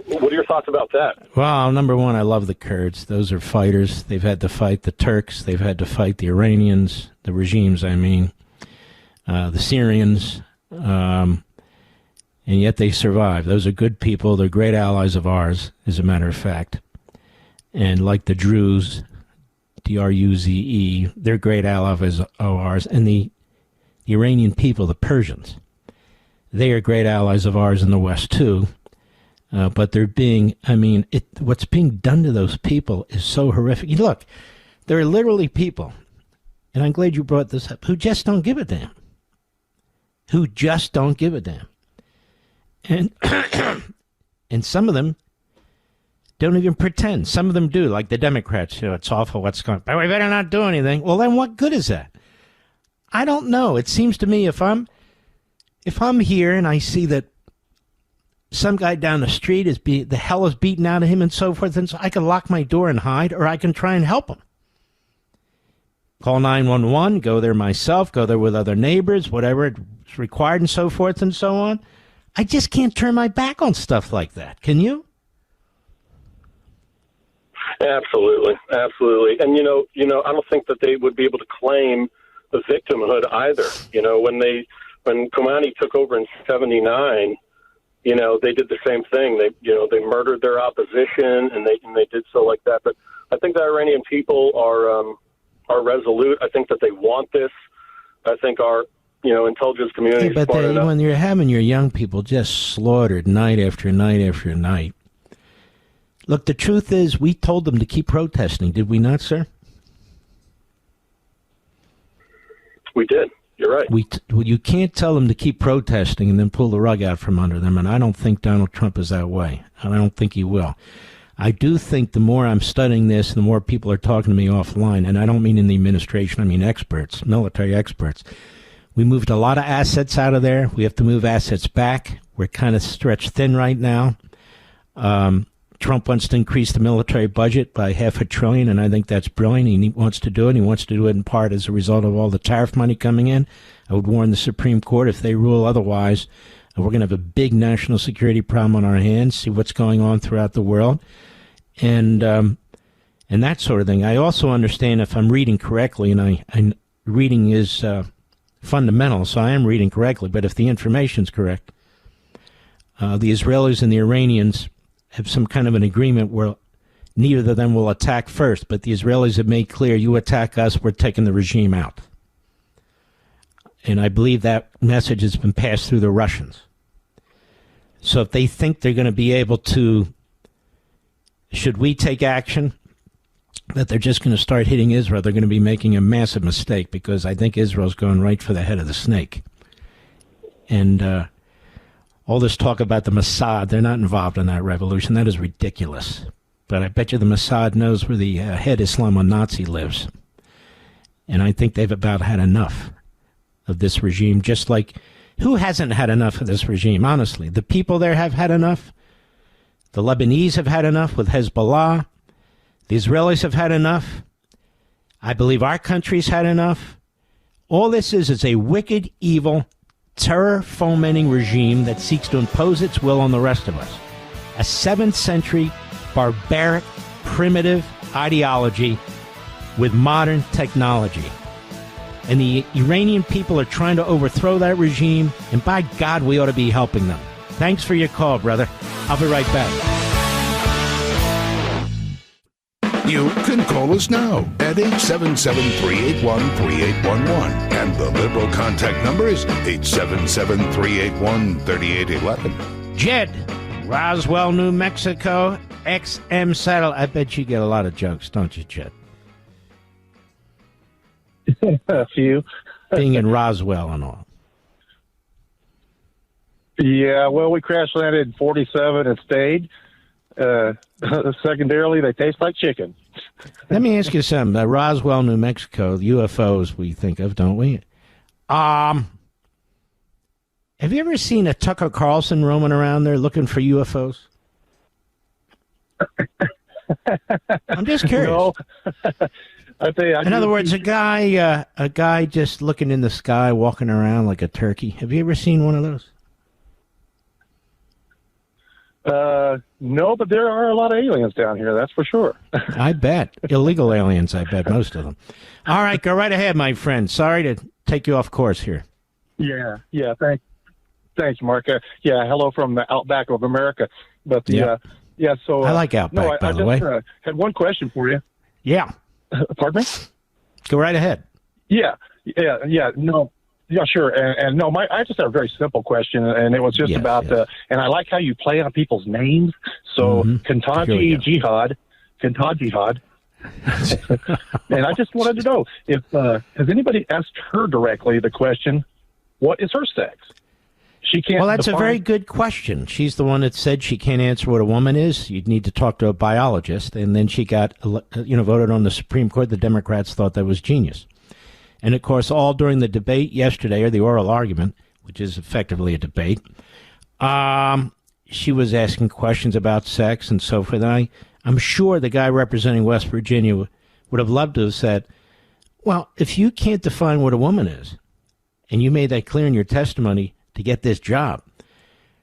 What are your thoughts about that? Well, number one, I love the Kurds. Those are fighters. They've had to fight the Turks. They've had to fight the Iranians, the regimes, the Syrians, and yet they survive. Those are good people. They're great allies of ours, as a matter of fact. And like the Druze, D-R-U-Z-E, they're great allies of ours. And the Iranian people, the Persians, they are great allies of ours in the West, too. But they're being, what's being done to those people is so horrific. Look, there are literally people, and I'm glad you brought this up, who just don't give a damn. And and some of them don't even pretend. Some of them do, like the Democrats. It's awful what's going on. But we better not do anything. Well, then what good is that? I don't know. It seems to me if I'm here and I see that some guy down the street the hell is beaten out of him and so forth, and so I can lock my door and hide, or I can try and help him. Call 911, go there myself, go there with other neighbors, whatever is required and so forth and so on. I just can't turn my back on stuff like that. Can you? Absolutely. And, I don't think that they would be able to claim the victimhood either. When Khomeini took over in 79, they did the same thing. They murdered their opposition, and they did so like that. But I think the Iranian people are resolute. I think that they want this. I think our intelligence community. Yeah, but when you're having your young people just slaughtered night after night after night. Look, the truth is, we told them to keep protesting, did we not, sir? We did. You're right. You can't tell them to keep protesting and then pull the rug out from under them, and I don't think Donald Trump is that way, and I don't think he will. I do think the more I'm studying this, the more people are talking to me offline, and I don't mean in the administration, I mean experts, military experts. We moved a lot of assets out of there. We have to move assets back. We're kind of stretched thin right now. Trump wants to increase the military budget by $500 billion, and I think that's brilliant. He wants to do it. He wants to do it in part as a result of all the tariff money coming in. I would warn the Supreme Court, if they rule otherwise, we're going to have a big national security problem on our hands, see what's going on throughout the world, and that sort of thing. I also understand, if I'm reading correctly, and reading is fundamental, so I am reading correctly, but if the information's correct, the Israelis and the Iranians have some kind of an agreement where neither of them will attack first, but the Israelis have made clear, you attack us, we're taking the regime out. And I believe that message has been passed through the Russians. So if they think they're going to be able to, should we take action, that they're just going to start hitting Israel, they're going to be making a massive mistake, because I think Israel's going right for the head of the snake. And all this talk about the Mossad, they're not involved in that revolution. That is ridiculous. But I bet you the Mossad knows where the head Islamo Nazi lives. And I think they've about had enough of this regime, just like, who hasn't had enough of this regime, honestly? The people there have had enough. The Lebanese have had enough with Hezbollah. The Israelis have had enough. I believe our country's had enough. All this is a wicked, evil, terror-fomenting regime that seeks to impose its will on the rest of us. A 7th century, barbaric, primitive, ideology with modern technology. And the Iranian people are trying to overthrow that regime, and by God, we ought to be helping them. Thanks for your call, brother. I'll be right back. You can call us now at 877-381-3811. And the Liberal contact number is 877-381-3811. Jed, Roswell, New Mexico, XM Saddle. I bet you get a lot of jokes, don't you, Jed? A few. Being in Roswell and all. Yeah, well, we crash landed in 47 and stayed. Secondarily, they taste like chicken. Let me ask you something. Roswell, New Mexico, UFOs we think of, don't we? Have you ever seen a Tucker Carlson roaming around there looking for UFOs? I'm just curious. No. In other words, a guy just looking in the sky, walking around like a turkey. Have you ever seen one of those? No, but there are a lot of aliens down here, that's for sure. I bet. Illegal aliens, I bet, most of them. All right, go right ahead, my friend. Sorry to take you off course here. Yeah, thanks, Mark. Hello from the outback of America. But so I like outback, by the way. I had one question for you. Yeah. Pardon me? Go right ahead. Yeah, no. Yeah, sure. And no, I just had a very simple question, and it was just about and I like how you play on people's names. So, Kentaji Jihad. And I just wanted to know if, has anybody asked her directly the question, what is her sex? She can't. Well, that's a very good question. She's the one that said she can't answer what a woman is. You'd need to talk to a biologist. And then she got, voted on the Supreme Court. The Democrats thought that was genius. And, of course, all during the debate yesterday, or the oral argument, which is effectively a debate, she was asking questions about sex and so forth. And I'm sure the guy representing West Virginia would have loved to have said, well, if you can't define what a woman is, and you made that clear in your testimony to get this job,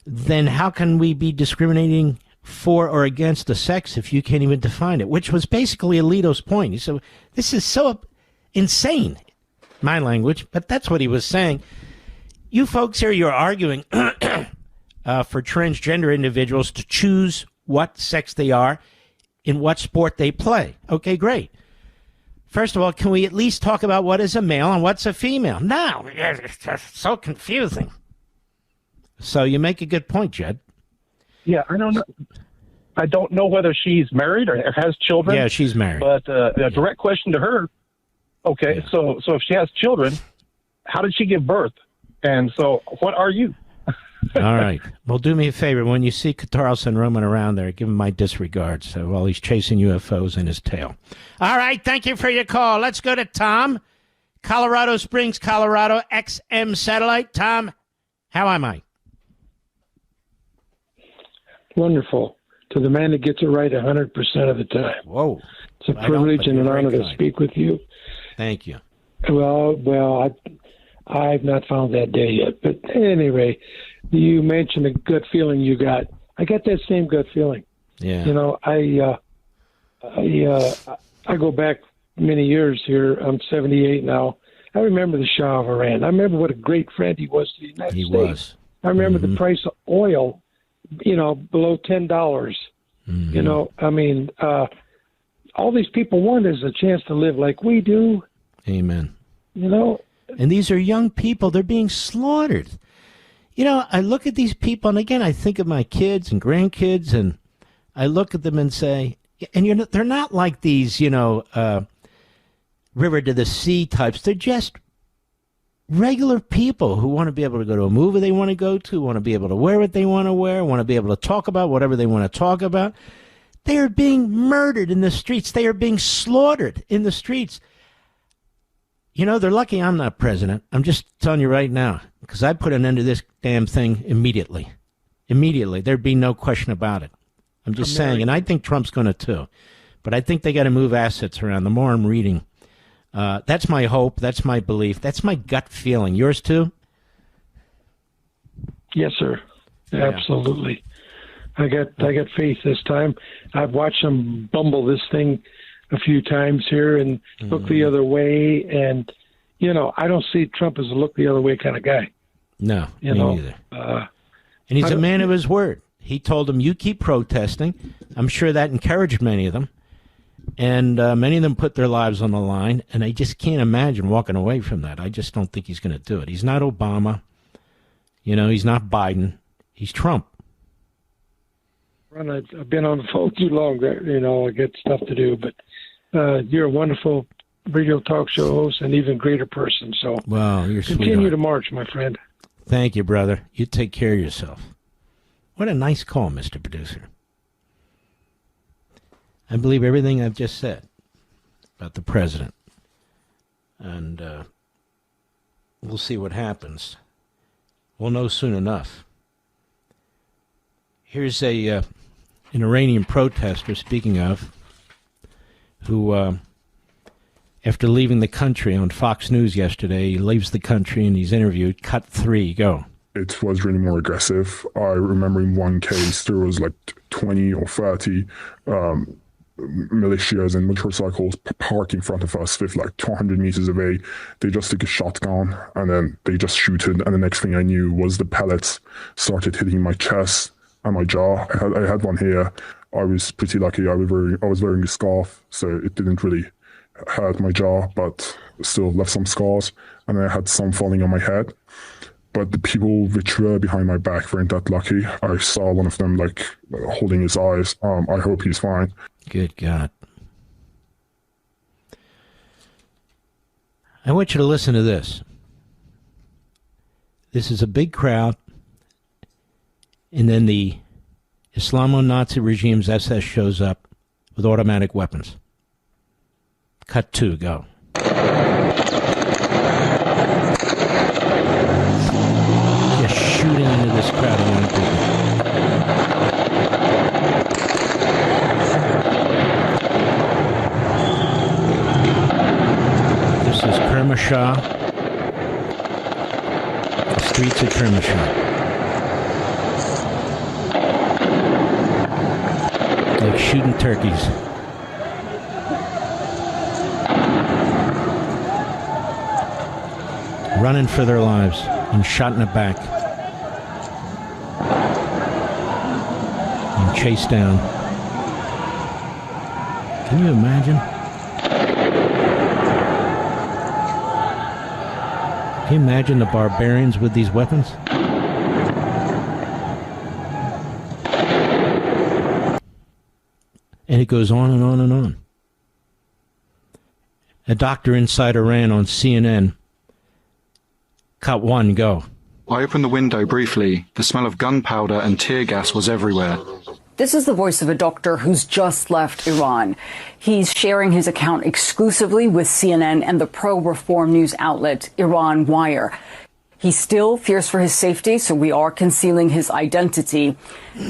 then how can we be discriminating for or against the sex if you can't even define it? Which was basically Alito's point. He said, this is so insane. My language, but that's what he was saying. You folks here, you're arguing for transgender individuals to choose what sex they are in what sport they play. Okay, great. First of all, can we at least talk about what is a male and what's a female? No, it's just so confusing. So you make a good point, Jed. Yeah, I don't know. I don't know whether she's married or has children. Yeah, she's married. But a direct question to her. Okay, so if she has children, how did she give birth? And so what are you? All right. Well, do me a favor. When you see Carlson roaming around there, give him my disregards while he's chasing UFOs in his tail. All right. Thank you for your call. Let's go to Tom, Colorado Springs, Colorado, XM Satellite. Tom, how am I? Wonderful. To the man that gets it right 100% of the time. Whoa. It's a privilege and an honor to speak with you. Thank you. Well, I've not found that day yet. But anyway, you mentioned the gut feeling you got. I got that same gut feeling. Yeah. You know, I go back many years here. I'm 78 now. I remember the Shah of Iran. I remember what a great friend he was to the United States. He was. I remember the price of oil, below $10. You know, I mean, all these people want is a chance to live like we do. Amen. You know? And these are young people. They're being slaughtered. You know, I look at these people, and again, I think of my kids and grandkids, and I look at them and say, and they're not like these, river to the sea types. They're just regular people who want to be able to go to a movie they want to go to, want to be able to wear what they want to wear, want to be able to talk about whatever they want to talk about. They are being murdered in the streets. They are being slaughtered in the streets. You know, they're lucky I'm not president. I'm just telling you right now, because I put an end to this damn thing immediately. Immediately. There'd be no question about it. I'm just saying, and I think Trump's going to too. But I think they got to move assets around. The more I'm reading, that's my hope. That's my belief. That's my gut feeling. Yours too? Yes, sir. Yeah. Absolutely. I got faith this time. I've watched them bumble this thing a few times here and look the other way. And, I don't see Trump as a look the other way kind of guy. No, me neither. And he's a man of his word. He told them, you keep protesting. I'm sure that encouraged many of them. And many of them put their lives on the line. And I just can't imagine walking away from that. I just don't think he's going to do it. He's not Obama. He's not Biden. He's Trump. Ron, I've been on the phone too long. I get stuff to do. But you're a wonderful radio talk show host and even greater person. So you're continue to march, my friend. Thank you, brother. You take care of yourself. What a nice call, Mr. Producer. I believe everything I've just said about the president. And we'll see what happens. We'll know soon enough. Here's an Iranian protester, speaking of, who, after leaving the country on Fox News yesterday, he leaves the country and he's interviewed. Cut 3, go. It was really more aggressive. I remember in one case, there was like 20 or 30 militias and motorcycles parked in front of us with like 200 meters away. They just took a shotgun and then they just shooted. And the next thing I knew was the pellets started hitting my chest and my jaw. I had one here. I was pretty lucky. I was wearing a scarf, so it didn't really hurt my jaw, but still left some scars. And I had some falling on my head. But the people which were behind my back weren't that lucky. I saw one of them like holding his eyes. I hope he's fine. Good God. I want you to listen to this. This is a big crowd, and then the Islamo-Nazi regime's SS shows up with automatic weapons. Cut 2, go. Just shooting into this crowd of young people. This is Kermanshah, the streets of Kermanshah. Like shooting turkeys. Running for their lives and shot in the back. And chased down. Can you imagine? Can you imagine the barbarians with these weapons? And it goes on and on and on. A doctor inside Iran on CNN. Cut 1, go. I opened the window briefly. The smell of gunpowder and tear gas was everywhere. This is the voice of a doctor who's just left Iran. He's sharing his account exclusively with CNN and the pro-reform news outlet Iran Wire. He still fears for his safety, so we are concealing his identity.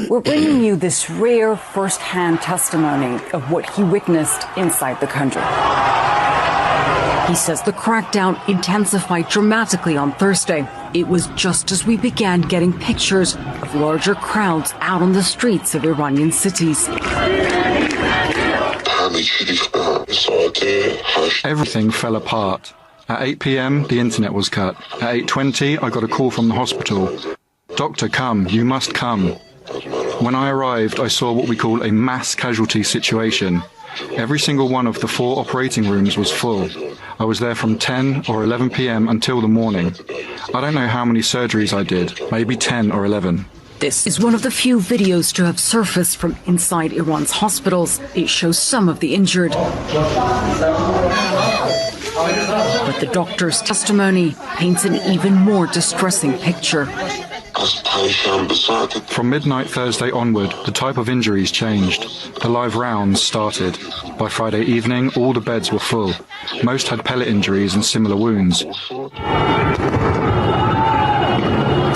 We're bringing you this rare first-hand testimony of what he witnessed inside the country. He says the crackdown intensified dramatically on Thursday. It was just as we began getting pictures of larger crowds out on the streets of Iranian cities. Everything fell apart. At 8 p.m., the internet was cut. At 8:20, I got a call from the hospital. Doctor, come. You must come. When I arrived, I saw what we call a mass casualty situation. Every single one of the 4 operating rooms was full. I was there from 10 or 11 p.m. until the morning. I don't know how many surgeries I did, maybe 10 or 11. This is one of the few videos to have surfaced from inside Iran's hospitals. It shows some of the injured. But the doctor's testimony paints an even more distressing picture. From midnight Thursday onward, the type of injuries changed. The live rounds started. By Friday evening, all the beds were full. Most had pellet injuries and similar wounds.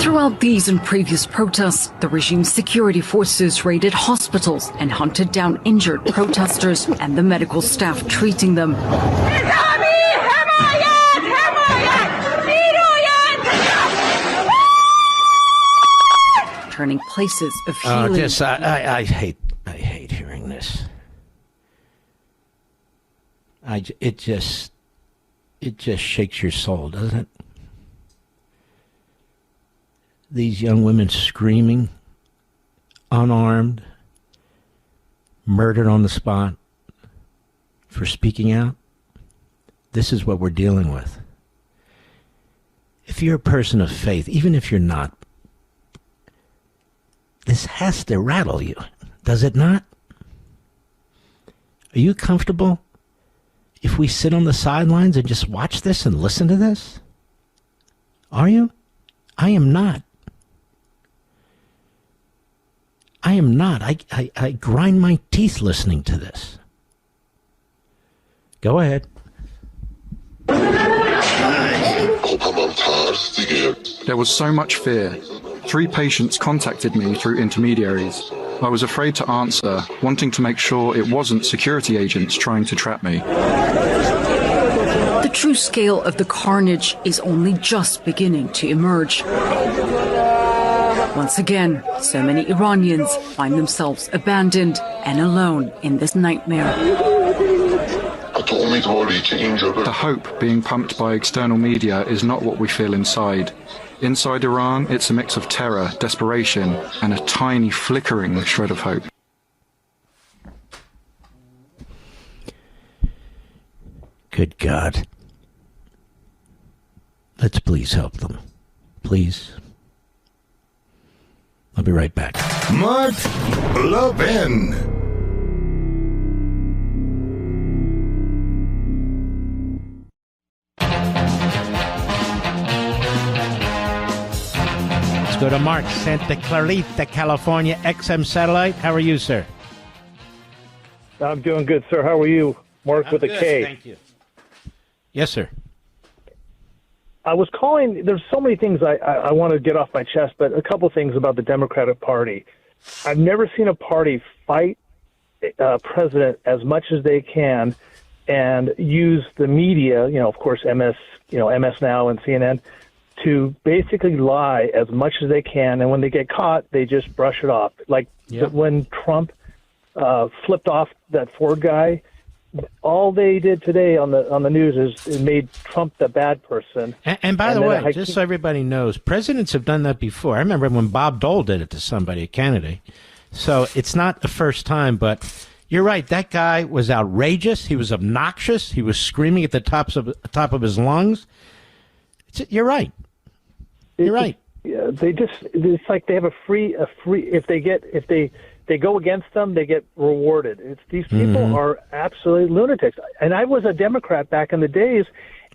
Throughout these and previous protests, the regime's security forces raided hospitals and hunted down injured protesters and the medical staff treating them. Turning places of healing. I hate hearing this. it just shakes your soul, doesn't it? These young women screaming, unarmed, murdered on the spot for speaking out. This is what we're dealing with. If you're a person of faith, even if you're not, this has to rattle you, does it not? Are you comfortable if we sit on the sidelines and just watch this and listen to this? Are you? I am not. I am not. I grind my teeth listening to this. Go ahead. There was so much fear. 3 patients contacted me through intermediaries. I was afraid to answer, wanting to make sure it wasn't security agents trying to trap me. The true scale of the carnage is only just beginning to emerge. Once again, so many Iranians find themselves abandoned and alone in this nightmare. The hope being pumped by external media is not what we feel inside. Inside Iran, it's a mix of terror, desperation, and a tiny flickering shred of hope. Good God. Let's please help them. Please. I'll be right back. Mark Levin. Let's go to Mark, Santa Clarita, California, XM Satellite. How are you, sir? I'm doing good, sir. How are you? Mark with a K. Thank you. Yes, sir. I was calling, there's so many things I want to get off my chest, but a couple things about the Democratic Party. I've never seen a party fight a president as much as they can and use the media, of course, MS Now and CNN, to basically lie as much as they can. And when they get caught, they just brush it off. Like when Trump flipped off that Ford guy, all they did today on the news is it made Trump the bad person. And by the way, just so everybody knows, presidents have done that before. I remember when Bob Dole did it to somebody, a candidate. So it's not the first time, but you're right. That guy was outrageous. He was obnoxious. He was screaming at the top of his lungs. You're right. You're right. Yeah, it's like they have a free if they go against them, they get rewarded. These people are absolutely lunatics. And I was a Democrat back in the days.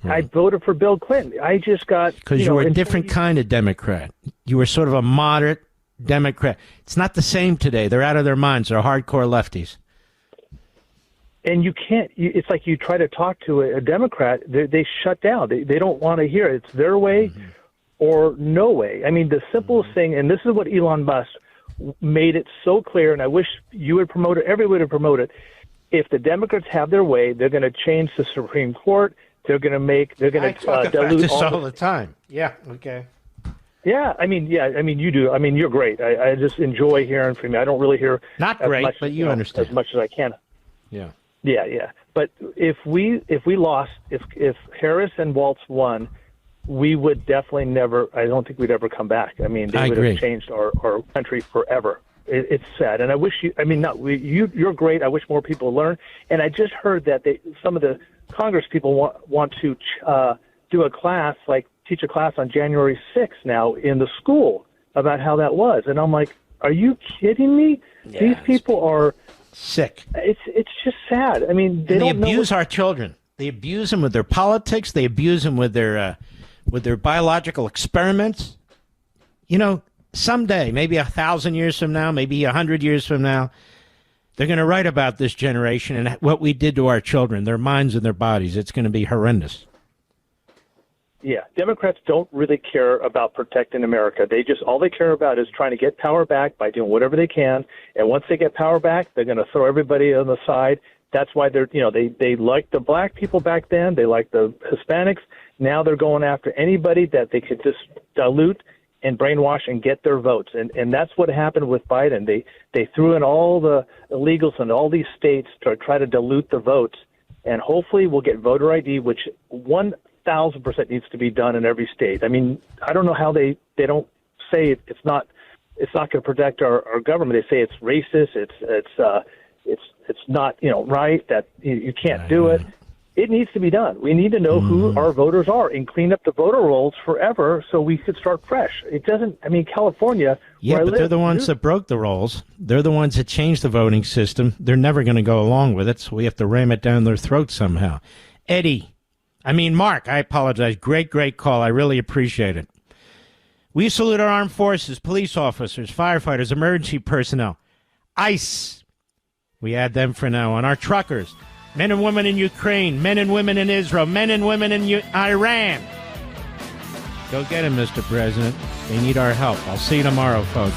I voted for Bill Clinton. I just got... Because you were a different kind of Democrat. You were sort of a moderate Democrat. It's not the same today. They're out of their minds. They're hardcore lefties. And you can't... It's like you try to talk to a Democrat, they shut down. They don't want to hear it. It's their way or no way. I mean, the simplest thing, and this is what Elon Musk made it so clear, and I wish you would promote it, everybody would promote it. If the Democrats have their way, they're going to change the Supreme Court. They're going to dilute this all the time. Yeah. Okay. Yeah. I mean, you do. I mean, you're great. I just enjoy hearing from you. I don't really hear not great, much, but you understand as much as I can. Yeah. Yeah. But if we lost, if Harris and Waltz won, we would definitely never, I don't think we'd ever come back. I mean, they would have changed our country forever. It's sad. And I wish you're great. I wish more people learn. And I just heard that some of the Congress people want to do a class, teach a class on January 6th now in the school about how that was. And I'm like, are you kidding me? Yeah, these people are sick. It's just sad. I mean, they abuse our children. They abuse them with their politics. They abuse them with their biological experiments. Someday, maybe 1,000 years from now, maybe 100 years from now, they're going to write about this generation and what we did to our children, their minds and their bodies. It's going to be horrendous. Yeah, Democrats don't really care about protecting America. All they care about is trying to get power back by doing whatever they can. And once they get power back, they're going to throw everybody on the side. That's why they liked the black people back then. They liked the Hispanics. Now they're going after anybody that they could just dilute and brainwash and get their votes. And that's what happened with Biden. They threw in all the illegals in all these states to try to dilute the votes. and hopefully we'll get voter ID, which 1,000% needs to be done in every state. I mean, I don't know how they don't say it's not going to protect our government. They say it's racist. It's not right, that you can't do it. It needs to be done. We need to know who our voters are and clean up the voter rolls forever so we could start fresh. It doesn't, I mean, California. Yeah, but they're the ones that broke the rolls. They're the ones that changed the voting system. They're never going to go along with it, so we have to ram it down their throats somehow. Mark, I apologize. Great call. I really appreciate it. We salute our armed forces, police officers, firefighters, emergency personnel, ICE. We add them for now on. Our truckers, men and women in Ukraine, men and women in Israel, men and women in Iran. Go get him, Mr. President. They need our help. I'll see you tomorrow, folks.